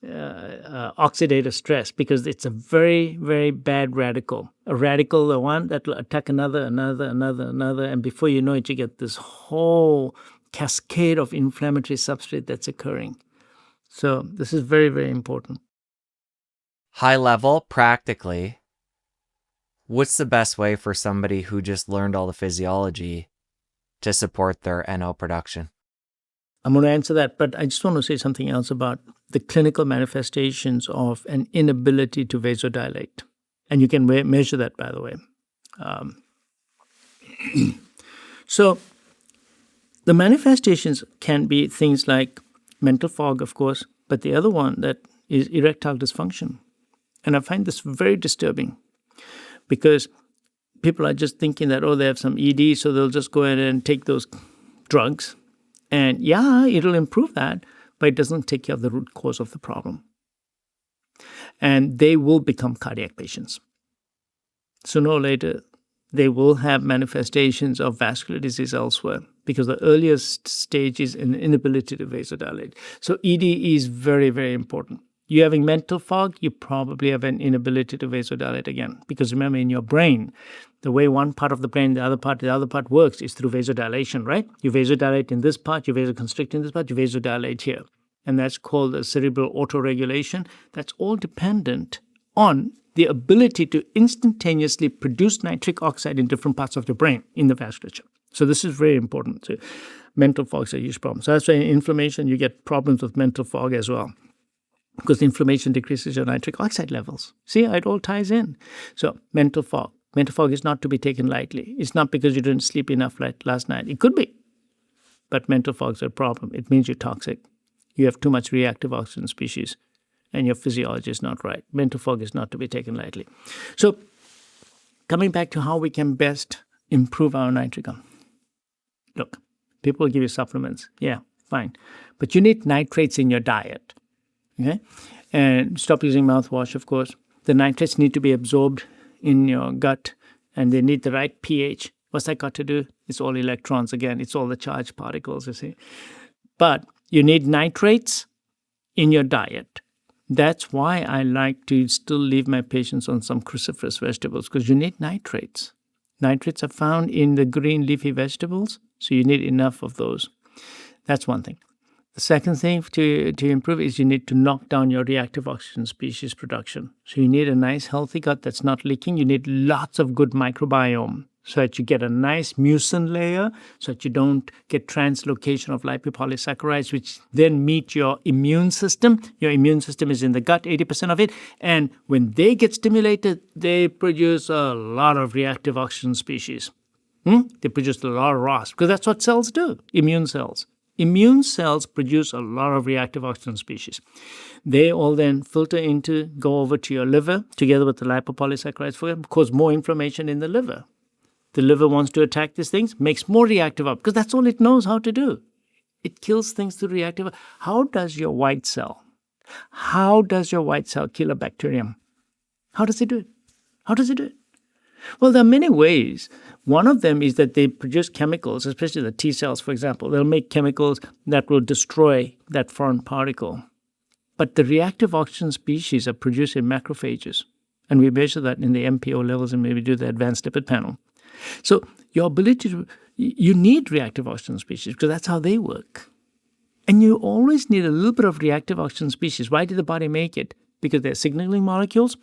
oxidative stress, because it's a very, very bad radical. A radical, the one that will attack another, and before you know it, you get this whole cascade of inflammatory substrate that's occurring. So this is very, very important. High level, practically, what's the best way for somebody who just learned all the physiology to support their NO production? I'm going to answer that, but I just want to say something else about the clinical manifestations of an inability to vasodilate. And you can measure that, by the way. So the manifestations can be things like mental fog, of course, but the other one that is erectile dysfunction. And I find this very disturbing, because people are just thinking that, oh, they have some ED, so they'll just go ahead and take those drugs, And yeah, it'll improve that, but it doesn't take care of the root cause of the problem. And they will become cardiac patients. Sooner or later, they will have manifestations of vascular disease elsewhere because the earliest stage is an inability to vasodilate. So ED is very, very important. You're having mental fog, you probably have an inability to vasodilate again. Because remember, in your brain, the way one part of the brain, the other part works is through vasodilation, right? You vasodilate in this part, you vasoconstrict in this part, you vasodilate here. And that's called the cerebral autoregulation. That's all dependent on the ability to instantaneously produce nitric oxide in different parts of the brain in the vasculature. So this is very important. So mental fog is a huge problem. So that's why in inflammation, you get problems with mental fog as well, because inflammation decreases your nitric oxide levels. See, it all ties in. So mental fog. Mental fog is not to be taken lightly. It's not because you didn't sleep enough last night. It could be. But mental fog is a problem. It means you're toxic. You have too much reactive oxygen species, and your physiology is not right. Mental fog is not to be taken lightly. So coming back to how we can best improve our nitric. Look, people will give you supplements. Yeah, fine. But you need nitrates in your diet. Okay? And stop using mouthwash, of course. The nitrates need to be absorbed in your gut, and they need the right pH. What's that got to do? It's all electrons again. It's all the charged particles, you see. But you need nitrates in your diet. That's why I like to still leave my patients on some cruciferous vegetables, because you need nitrates. Nitrates are found in the green leafy vegetables, so you need enough of those. That's one thing. The second thing to improve is you need to knock down your reactive oxygen species production. So you need a nice healthy gut that's not leaking. You need lots of good microbiome so that you get a nice mucin layer, so that you don't get translocation of lipopolysaccharides, which then meet your immune system. Your immune system is in the gut, 80% of it. And when they get stimulated, they produce a lot of reactive oxygen species. They produce a lot of ROS, because that's what cells do, immune cells. Immune cells produce a lot of reactive oxygen species. They all then go over to your liver together with the lipopolysaccharides, cause more inflammation in the liver. The liver wants to attack these things, makes more reactive oxygen, because that's all it knows how to do. It kills things through reactive. How does your white cell kill a bacterium? How does it do it? Well, there are many ways. One of them is that they produce chemicals, especially the T cells, for example. They'll make chemicals that will destroy that foreign particle. But the reactive oxygen species are produced in macrophages. And we measure that in the MPO levels, and maybe do the advanced lipid panel. So your ability you need reactive oxygen species, because that's how they work. And you always need a little bit of reactive oxygen species. Why did the body make it? Because they're signaling molecules.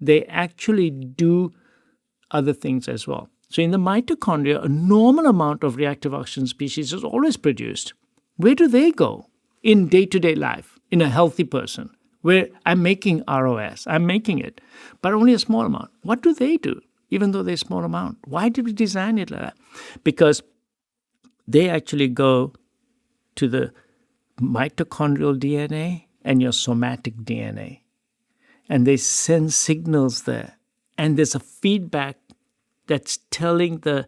They actually do other things as well. So in the mitochondria, a normal amount of reactive oxygen species is always produced. Where do they go in day-to-day life, in a healthy person, where I'm making ROS, I'm making it, but only a small amount? What do they do, even though they're a small amount? Why did we design it like that? Because they actually go to the mitochondrial DNA and your somatic DNA, and they send signals there. And there's a feedback that's telling the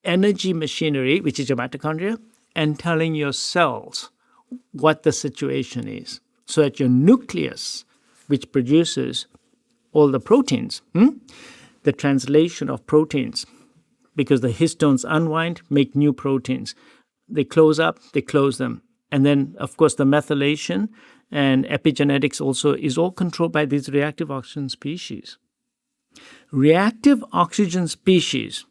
energy machinery, which is your mitochondria, and telling your cells what the situation is. So that your nucleus, which produces all the proteins, the translation of proteins, because the histones unwind, make new proteins. They close up, they close them. And then, of course, the methylation and epigenetics also is all controlled by these reactive oxygen species. Reactive oxygen species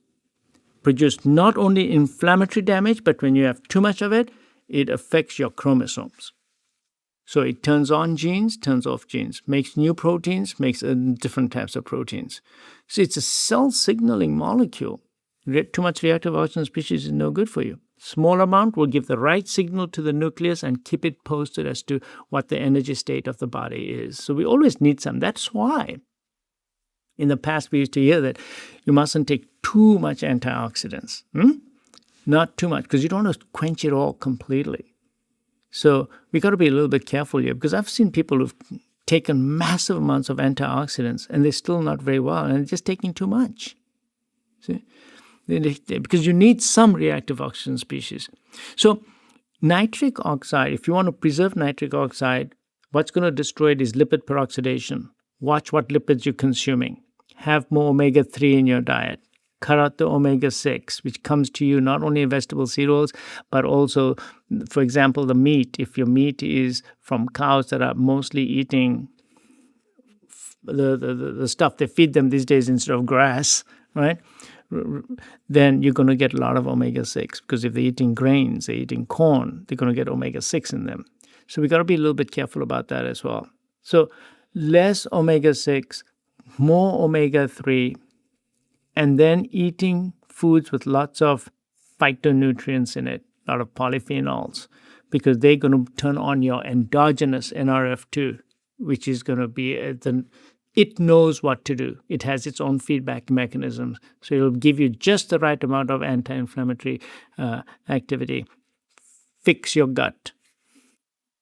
produce not only inflammatory damage, but when you have too much of it, it affects your chromosomes. So it turns on genes, turns off genes, makes new proteins, makes different types of proteins. So it's a cell signaling molecule. Too much reactive oxygen species is no good for you. Small amount will give the right signal to the nucleus and keep it posted as to what the energy state of the body is. So we always need some. That's why in the past we used to hear that you mustn't take too much antioxidants. Not too much, because you don't want to quench it all completely. So we got to be a little bit careful here, because I've seen people who've taken massive amounts of antioxidants and they're still not very well, and they're just taking too much. See? because you need some reactive oxygen species. So nitric oxide, if you want to preserve nitric oxide, what's going to destroy it is lipid peroxidation. Watch what lipids you're consuming. Have more omega-3 in your diet. Cut out the omega-6, which comes to you not only in vegetable seed oils, but also, for example, the meat. If your meat is from cows that are mostly eating the stuff they feed them these days instead of grass, right? Then you're going to get a lot of omega-6, because if they're eating grains, they're eating corn, they're going to get omega-6 in them. So we got to be a little bit careful about that as well. So less omega-6, more omega-3, and then eating foods with lots of phytonutrients in it, a lot of polyphenols, because they're going to turn on your endogenous NRF2, which is going to be it knows what to do. It has its own feedback mechanisms. So it'll give you just the right amount of anti-inflammatory activity. Fix your gut.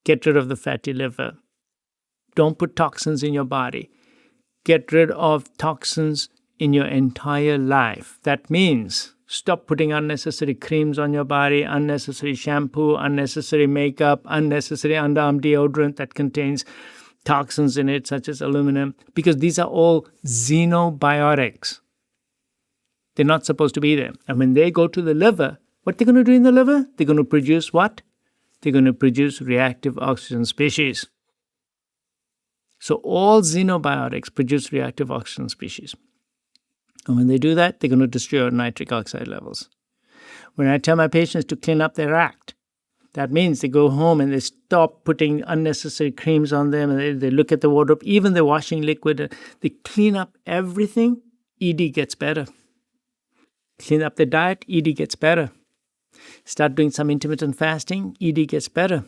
Get rid of the fatty liver. Don't put toxins in your body. Get rid of toxins in your entire life. That means stop putting unnecessary creams on your body, unnecessary shampoo, unnecessary makeup, unnecessary underarm deodorant that contains toxins in it, such as aluminum, because these are all xenobiotics. They're not supposed to be there. And when they go to the liver, what they're going to do in the liver? They're going to produce what? They're going to produce reactive oxygen species. So all xenobiotics produce reactive oxygen species. And when they do that, they're going to destroy your nitric oxide levels. When I tell my patients to clean up their act, that means they go home and they stop putting unnecessary creams on them, and they look at the wardrobe, even the washing liquid, they clean up everything, ED gets better. Clean up their diet, ED gets better. Start doing some intermittent fasting, ED gets better.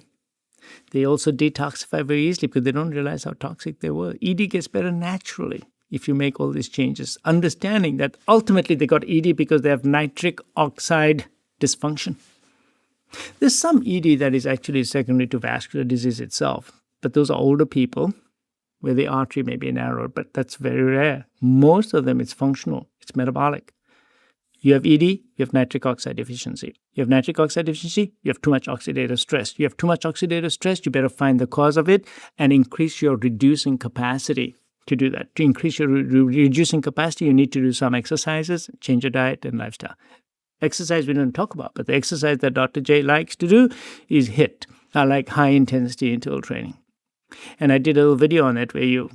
They also detoxify very easily because they don't realize how toxic they were. ED gets better naturally if you make all these changes, understanding that ultimately they got ED because they have nitric oxide dysfunction. There's some ED that is actually secondary to vascular disease itself, but those are older people where the artery may be narrowed, but that's very rare. Most of them, it's functional, it's metabolic. You have ED, you have nitric oxide deficiency. You have nitric oxide deficiency, you have too much oxidative stress. You have too much oxidative stress, you better find the cause of it and increase your reducing capacity to do that. To increase your reducing capacity, you need to do some exercises, change your diet and lifestyle. Exercise we don't talk about, but the exercise that Dr. J likes to do is HIIT. I like high-intensity interval training. And I did a little video on it where you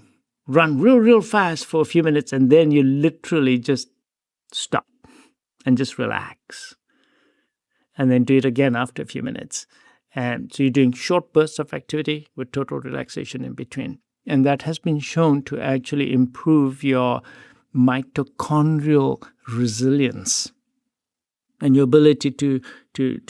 run real fast for a few minutes and then you literally just stop and just relax. And then do it again after a few minutes. And so you're doing short bursts of activity with total relaxation in between. And that has been shown to actually improve your mitochondrial resilience and your ability to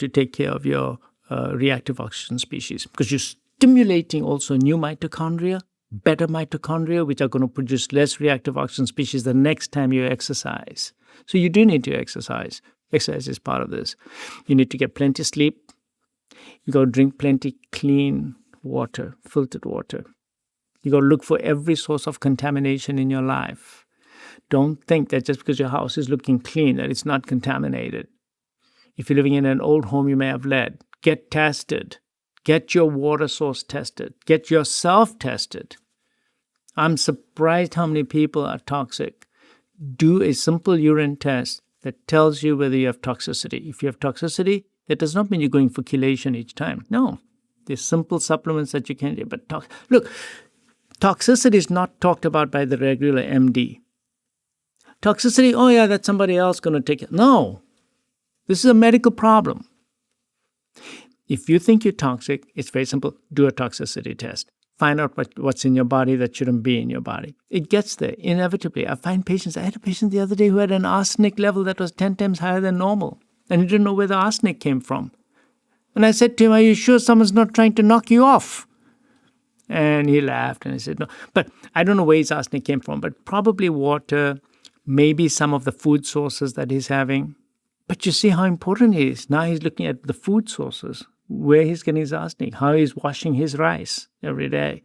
take care of your reactive oxygen species, because you're stimulating also new mitochondria, better mitochondria, which are going to produce less reactive oxygen species the next time you exercise. So you do need to exercise. Exercise is part of this. You need to get plenty of sleep. You got to drink plenty clean water, filtered water. You got to look for every source of contamination in your life. Don't think that just because your house is looking clean that it's not contaminated. If you're living in an old home, you may have lead. Get tested. Get your water source tested. Get yourself tested. I'm surprised how many people are toxic. Do a simple urine test that tells you whether you have toxicity. If you have toxicity, that does not mean you're going for chelation each time. No. There's simple supplements that you can do. But look, toxicity is not talked about by the regular MD. Toxicity, oh yeah, that's somebody else going to take it. No. This is a medical problem. If you think you're toxic, it's very simple. Do a toxicity test. Find out what's in your body that shouldn't be in your body. It gets there, inevitably. I had a patient the other day who had an arsenic level that was 10 times higher than normal. And he didn't know where the arsenic came from. And I said to him, are you sure someone's not trying to knock you off? And he laughed and he said, no. But I don't know where his arsenic came from, but probably water, maybe some of the food sources that he's having. But you see how important it is. Now he's looking at the food sources, where he's getting his arsenic, how he's washing his rice every day,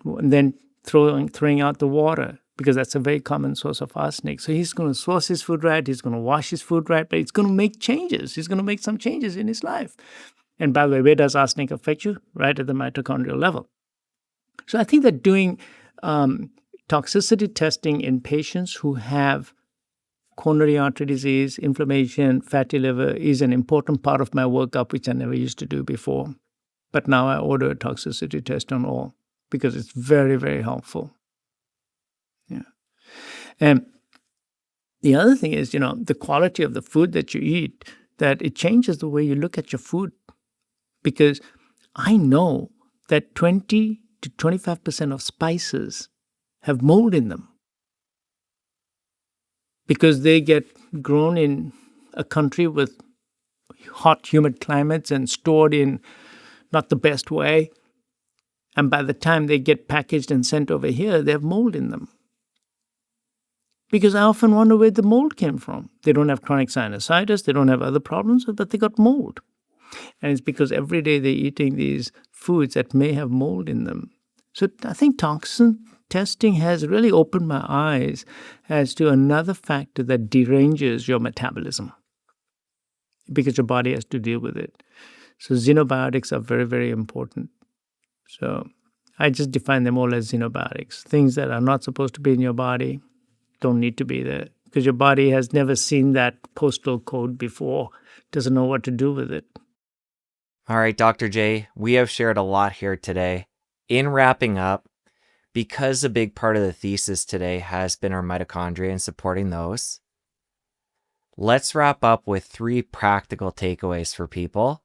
and then throwing out the water, because that's a very common source of arsenic. So he's going to source his food right, he's going to wash his food right, but he's going to make changes. He's going to make some changes in his life. And by the way, where does arsenic affect you? Right at the mitochondrial level. So I think that doing toxicity testing in patients who have coronary artery disease, inflammation, fatty liver is an important part of my workup, which I never used to do before. But now I order a toxicity test on all because it's very, very helpful. Yeah. And the other thing is, the quality of the food that you eat, that it changes the way you look at your food. Because I know that 20 to 25% of spices have mold in them. Because they get grown in a country with hot, humid climates and stored in not the best way. And by the time they get packaged and sent over here, they have mold in them. Because I often wonder where the mold came from. They don't have chronic sinusitis, they don't have other problems, but they got mold. And it's because every day they're eating these foods that may have mold in them. So I think toxin testing has really opened my eyes as to another factor that deranges your metabolism because your body has to deal with it. So xenobiotics are very, very important. So I just define them all as xenobiotics. Things that are not supposed to be in your body don't need to be there because your body has never seen that postal code before, doesn't know what to do with it. All right, Dr. J, we have shared a lot here today. In wrapping up, because a big part of the thesis today has been our mitochondria and supporting those, let's wrap up with 3 practical takeaways for people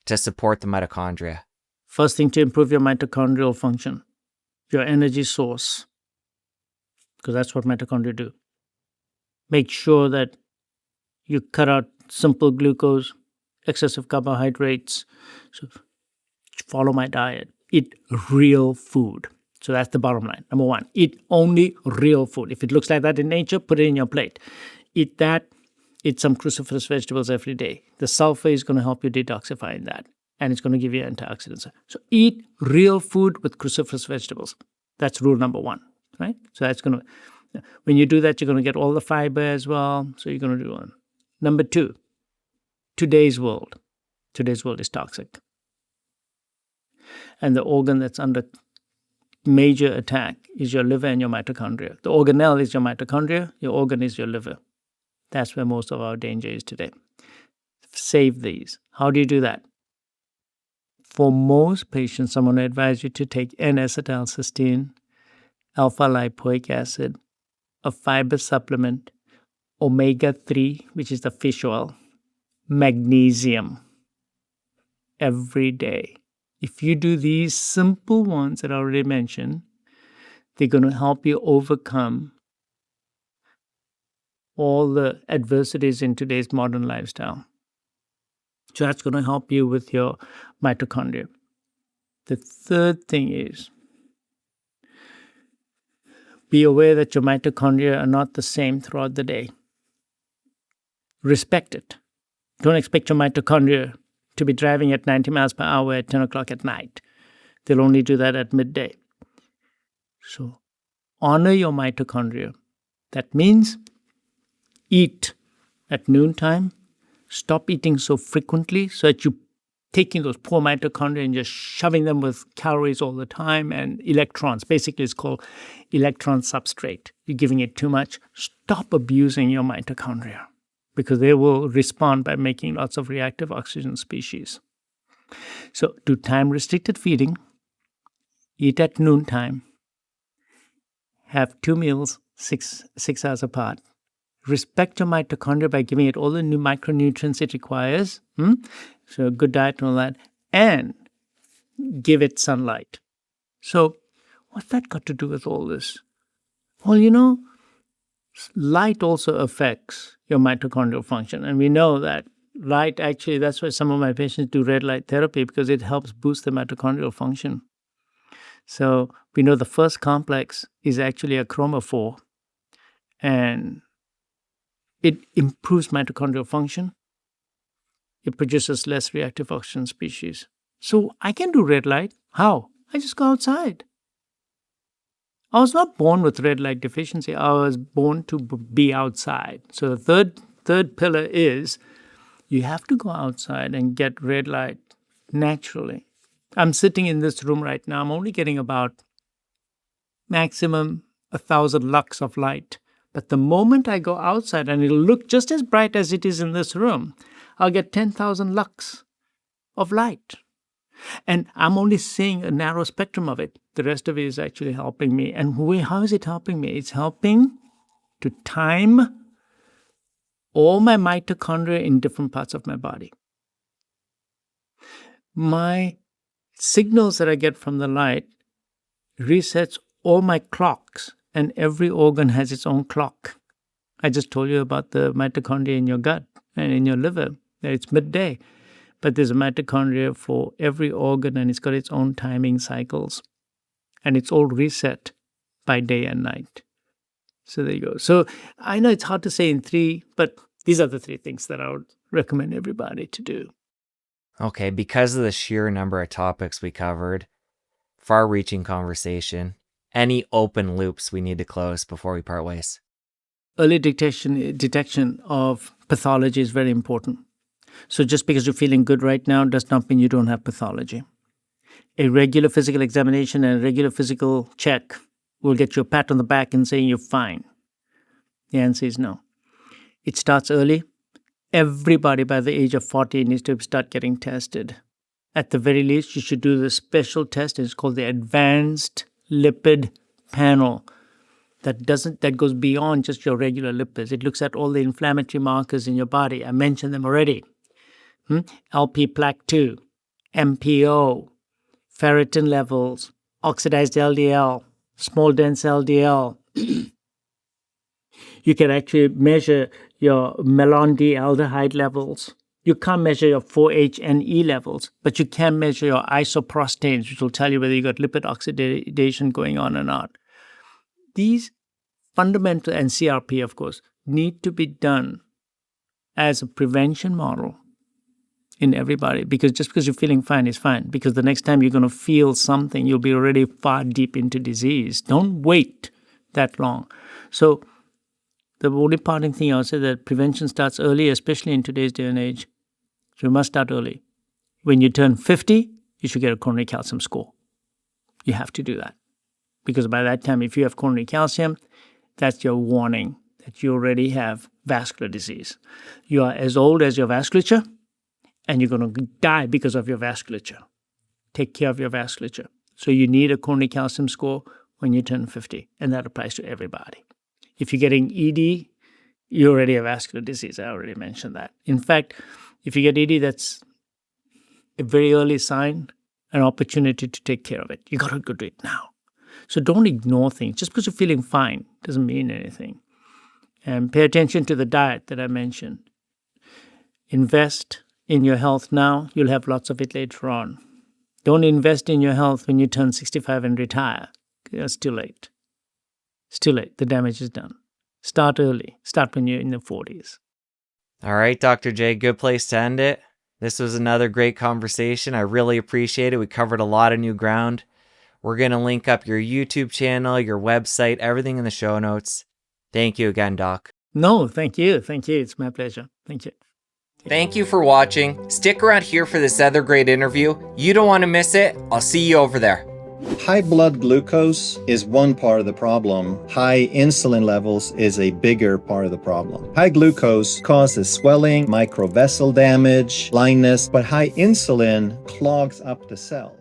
to support the mitochondria. First thing, to improve your mitochondrial function, your energy source, because that's what mitochondria do. Make sure that you cut out simple glucose, excessive carbohydrates. So follow my diet. Eat real food. So that's the bottom line. Number 1, eat only real food. If it looks like that in nature, put it in your plate. Eat that. Eat some cruciferous vegetables every day. The sulfur is going to help you detoxify in that, and it's going to give you antioxidants. So eat real food with cruciferous vegetables. That's rule number 1, right? So that's going to, when you do that, you're going to get all the fiber as well. So you're going to do one. Number 2, today's world is toxic. And the organ that's under major attack is your liver and your mitochondria. The organelle is your mitochondria, your organ is your liver. That's where most of our danger is today. Save these. How do you do that? For most patients, I'm going to advise you to take N-acetylcysteine, alpha-lipoic acid, a fiber supplement, omega-3, which is the fish oil, magnesium every day. If you do these simple ones that I already mentioned, they're going to help you overcome all the adversities in today's modern lifestyle. So that's going to help you with your mitochondria. The third thing is, be aware that your mitochondria are not the same throughout the day. Respect it. Don't expect your mitochondria to be driving at 90 miles per hour at 10 o'clock at night. They'll only do that at midday. So honor your mitochondria. That means eat at noontime. Stop eating so frequently so that you're taking those poor mitochondria and just shoving them with calories all the time and electrons. Basically, it's called electron substrate. You're giving it too much. Stop abusing your mitochondria because they will respond by making lots of reactive oxygen species. So do time-restricted feeding. Eat at noontime. Have 2 meals, 6 hours apart. Respect your mitochondria by giving it all the new micronutrients it requires. So a good diet and all that. And give it sunlight. So what's that got to do with all this? Well, light also affects your mitochondrial function. And we know that light actually, that's why some of my patients do red light therapy because it helps boost the mitochondrial function. So we know the first complex is actually a chromophore. And it improves mitochondrial function. It produces less reactive oxygen species. So I can do red light. How? I just go outside. I was not born with red light deficiency. I was born to be outside. So the third pillar is you have to go outside and get red light naturally. I'm sitting in this room right now. I'm only getting about maximum 1,000 lux of light. But the moment I go outside and it'll look just as bright as it is in this room, I'll get 10,000 lux of light. And I'm only seeing a narrow spectrum of it. The rest of it is actually helping me. And how is it helping me? It's helping to time all my mitochondria in different parts of my body. My signals that I get from the light resets all my clocks, and every organ has its own clock. I just told you about the mitochondria in your gut and in your liver. It's midday. But there's a mitochondria for every organ, and it's got its own timing cycles. And it's all reset by day and night. So there you go. So I know it's hard to say in 3, but these are the 3 things that I would recommend everybody to do. Okay, because of the sheer number of topics we covered, far-reaching conversation, any open loops we need to close before we part ways? Early detection of pathology is very important. So just because you're feeling good right now does not mean you don't have pathology. A regular physical examination and a regular physical check will get you a pat on the back and saying you're fine. The answer is no. It starts early. Everybody by the age of 40 needs to start getting tested. At the very least, you should do the special test. It's called the Advanced Lipid Panel. That goes beyond just your regular lipids. It looks at all the inflammatory markers in your body. I mentioned them already. LP plaque 2, MPO, ferritin levels, oxidized LDL, small dense LDL. You can actually measure your malondialdehyde levels. You can't measure your 4-HNE levels, but you can measure your isoprostanes, which will tell you whether you got lipid oxidation going on or not. These fundamental, and CRP, of course, need to be done as a prevention model in everybody, because just because you're feeling fine is fine, because the next time you're going to feel something, you'll be already far deep into disease. Don't wait that long. So the only parting thing I'll say that prevention starts early, especially in today's day and age. So you must start early. When you turn 50, you should get a coronary calcium score. You have to do that. Because by that time, if you have coronary calcium, that's your warning that you already have vascular disease. You are as old as your vasculature, and you're going to die because of your vasculature. Take care of your vasculature. So you need a coronary calcium score when you turn 50, and that applies to everybody. If you're getting ED, you already have vascular disease. I already mentioned that. In fact, if you get ED, that's a very early sign, an opportunity to take care of it. You got to go do it now. So don't ignore things. Just because you're feeling fine doesn't mean anything. And pay attention to the diet that I mentioned. Invest in your health now. You'll have lots of it later on. Don't invest in your health when you turn 65 and retire. It's too late. It's too late. The damage is done. Start early. Start when you're in the 40s. All right, Dr. J, good place to end it. This was another great conversation. I really appreciate it. We covered a lot of new ground. We're going to link up your YouTube channel, your website, everything in the show notes. Thank you again, Doc. No, thank you. Thank you. It's my pleasure. Thank you. Thank you for watching. Stick around here for this other great interview. You don't want to miss it. I'll see you over there. High blood glucose is one part of the problem. High insulin levels is a bigger part of the problem. High glucose causes swelling, microvessel damage, blindness, but high insulin clogs up the cells.